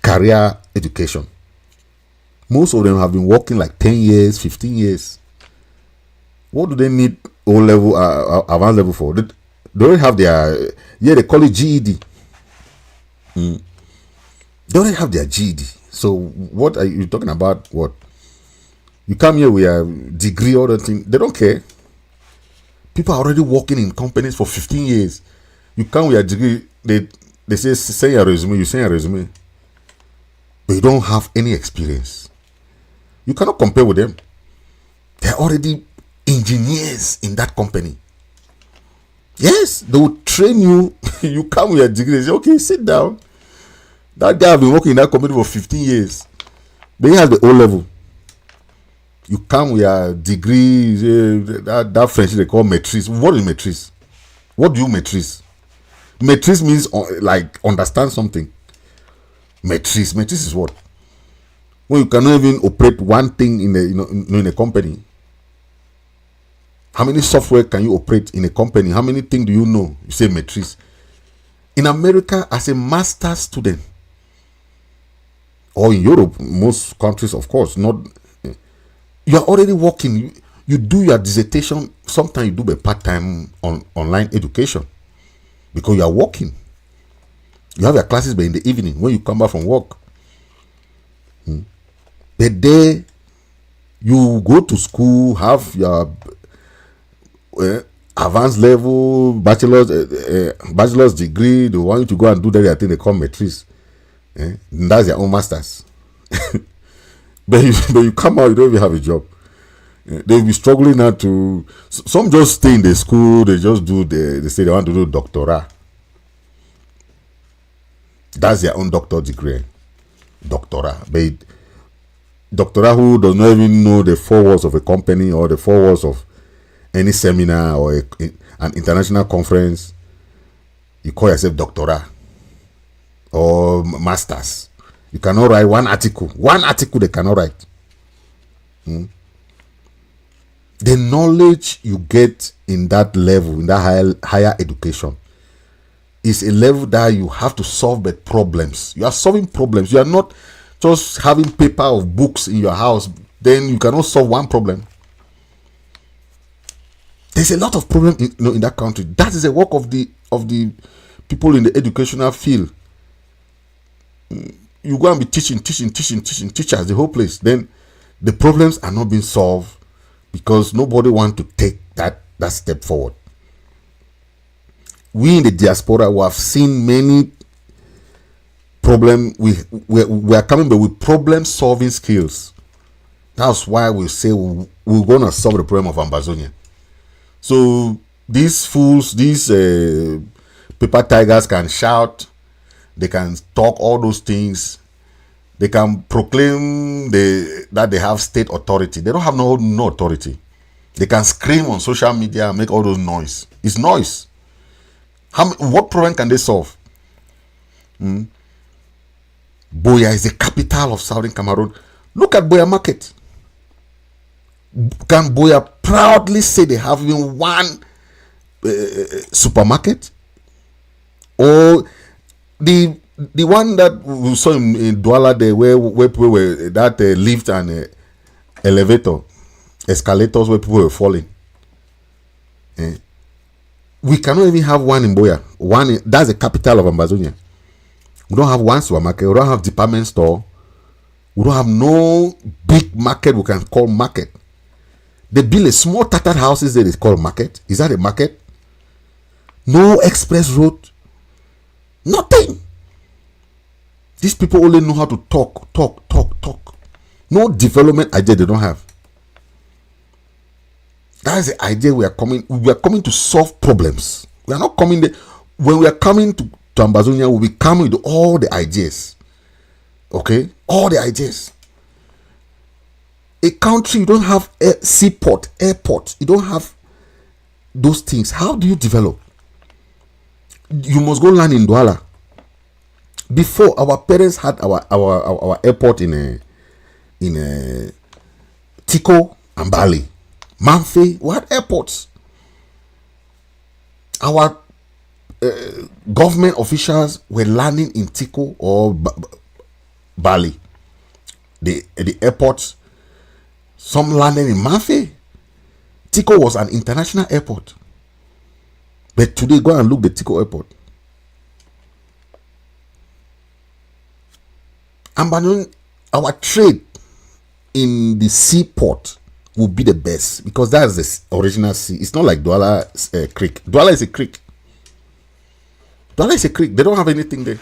career education. Most of them have been working like 10 years, 15 years. What do they need O-level, advanced level for? They already have their, they call it GED. They already have their GED. So what are you talking about? What? You come here with a degree or the thing. They don't care. People are already working in companies for 15 years. You come with a degree, they say, send your resume, you send your resume. But you don't have any experience. You cannot compare with them. They're already engineers in that company. Yes, they will train you. You come with a degree, they say, okay, sit down. That guy has been working in that company for 15 years. Then he has the O-level. You come with a degree, that French they call maîtrise. What is maîtrise? What do you maîtrise? Maîtrise means like understand something. Maîtrise is what? When you cannot even operate one thing in a company. How many software can you operate in a company? How many things do you know? You say maîtrise. In America, as a master student, or in Europe, most countries, of course, not. You are already working. You do your dissertation. Sometimes you do a part-time online education because you are working. You have your classes, but in the evening when you come back from work. But there, you go to school, have your advanced level, bachelor's degree. They want you to go and do that. I think they call maîtrise. That's their own masters. But you come out, you don't even have a job. They'll be struggling now to. Some just stay in the school. They just do they say they want to do doctorate. That's their own doctor degree. Doctorate. But doctorate who does not even know the 4 walls of a company or the 4 walls of any seminar or an international conference. You call yourself doctorate or masters. You cannot write one article. One article they cannot write. The knowledge you get in that level, in that higher education, is a level that you have to solve the problems. You are solving problems. You are not just having paper of books in your house. Then you cannot solve one problem. There's a lot of problems in that country. That is the work of the people in the educational field. You go and be teaching teachers the whole place. Then the problems are not being solved because nobody wants to take that step forward. We in the diaspora we have seen many problems. We are coming back with problem solving skills. That's why we say we're going to solve the problem of Ambazonia. So these fools, these paper tigers can shout. They can talk all those things. They can proclaim that they have state authority. They don't have no authority. They can scream on social media and make all those noise. It's noise. What problem can they solve? Buea is the capital of Southern Cameroon. Look at Buea Market. Can Buea proudly say they have even one supermarket? Or the one that we saw in Douala there where people were that lift and elevator, escalators where people were falling. We cannot even have one in Buea. That's the capital of Ambazonia. We don't have one supermarket. We don't have department store. We don't have no big market we can call market. They build a small tattered houses that is called market. Is that a market? No express road. Nothing. These people only know how to talk. No development idea they don't have. That is the idea we are coming. We are coming to solve problems. We are not coming there. When we are coming to Ambazonia, we'll be coming with all the ideas. Okay? All the ideas. A country, you don't have a seaport, airport. You don't have those things. How do you develop? You must go land in Douala. Before, our parents had our airport in Tico and Bali. Manfi, we had airports. Our government officials were landing in Tico or Bali. the airport. Some landed in Mafe. Tico was an international airport. But today, go and look the Tico airport. And our trade in the seaport will be the best because that's the original sea. It's not like Douala Creek. Douala is a creek. Douala is a creek. They don't have anything there.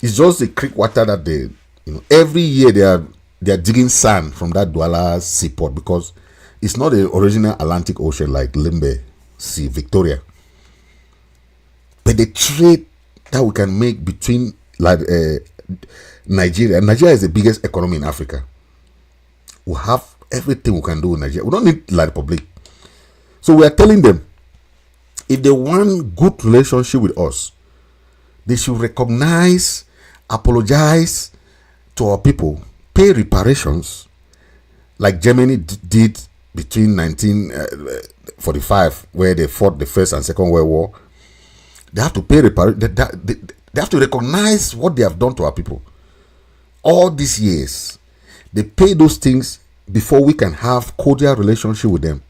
It's just the creek water that they, every year they are digging sand from that Douala seaport because it's not the original Atlantic Ocean like Limbe Sea, Victoria. But the trade that we can make between Nigeria is the biggest economy in Africa. We have everything we can do in Nigeria. We don't need La Republic. So we are telling them, if they want good relationship with us, they should recognize, apologize to our people, pay reparations, like Germany did between 1945, where they fought the First and Second World War. They have to pay reparations. They have to recognize what they have done to our people. All these years, they pay those things before we can have cordial relationship with them.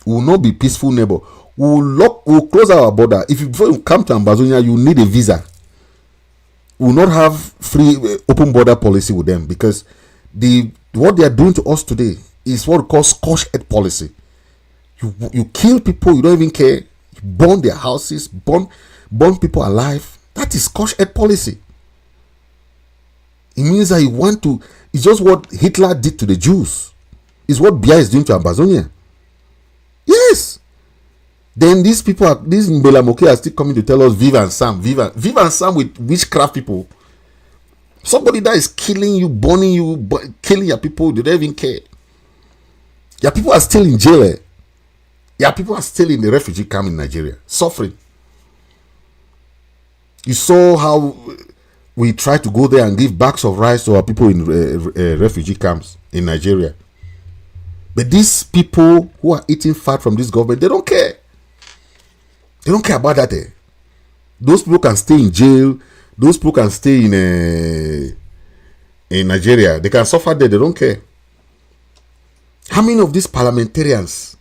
We will not be peaceful neighbor. We'll close our border. Before you come to Ambazonia, you need a visa. We will not have free open border policy with them because what they are doing to us today is what we call scorched earth policy. You kill people, you don't even care. You burn their houses, burn people alive. That is scorched earth policy. It means that you want to. It's just what Hitler did to the Jews. It's what Buea is doing to Ambazonia. Yes. Then these Mbelamoke are still coming to tell us Viva and Sam with witchcraft people. Somebody that is killing you, burning you, killing your people, they don't even care. Your people are still in jail. Your people are still in the refugee camp in Nigeria, suffering. You saw how we try to go there and give bags of rice to our people in refugee camps in Nigeria. But these people who are eating fat from this government, they don't care. They don't care about that. Those people can stay in jail. Those people can stay in Nigeria. They can suffer there. They don't care. How many of these parliamentarians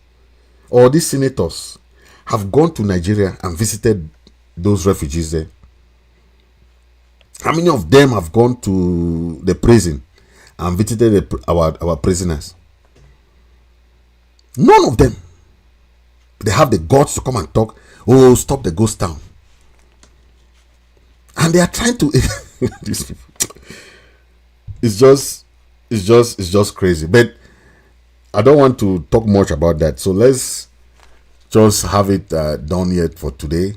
or these senators have gone to Nigeria and visited those refugees there? How many of them have gone to the prison and visited our prisoners? None of them. They have the guts to come and talk. Oh, stop the ghost town. And they are trying to these people. It's just crazy. But I don't want to talk much about that. So let's just have it done yet for today.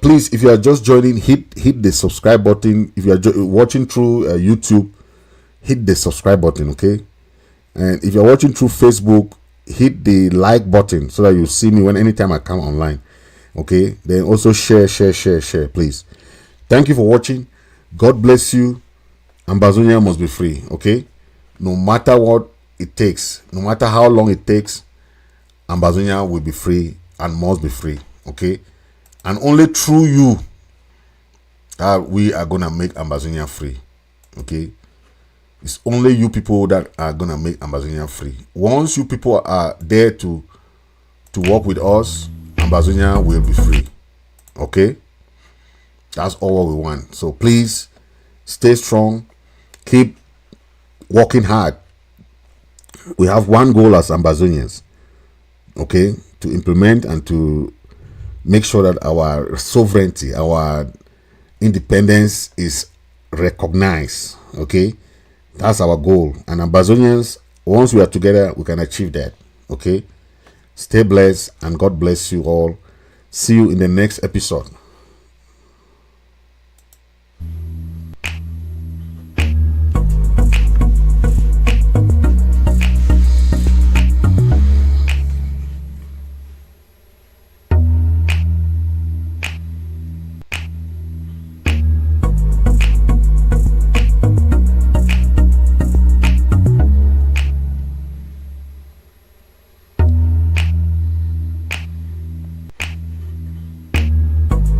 Please, if you are just joining, hit the subscribe button. If you are watching through YouTube, hit the subscribe button, okay? And if you're watching through Facebook, hit the like button so that you see me anytime I come online, okay? Then also share, please. Thank you for watching. God bless you. Ambazonia must be free, okay? No matter what it takes, no matter how long it takes, Ambazonia will be free and must be free, okay? And only through you we are gonna make Ambazonia free, okay? It's only you people that are gonna make Ambazonia free. Once you people are there to work with us, Ambazonia will be free, okay? That's all we want. So please stay strong, keep working hard. We have one goal as Ambazonians, okay, to implement and to make sure that our sovereignty, our independence is recognized, okay? That's our goal. And Ambazonians, once we are together, we can achieve that, okay? Stay blessed and God bless you all. See you in the next episode.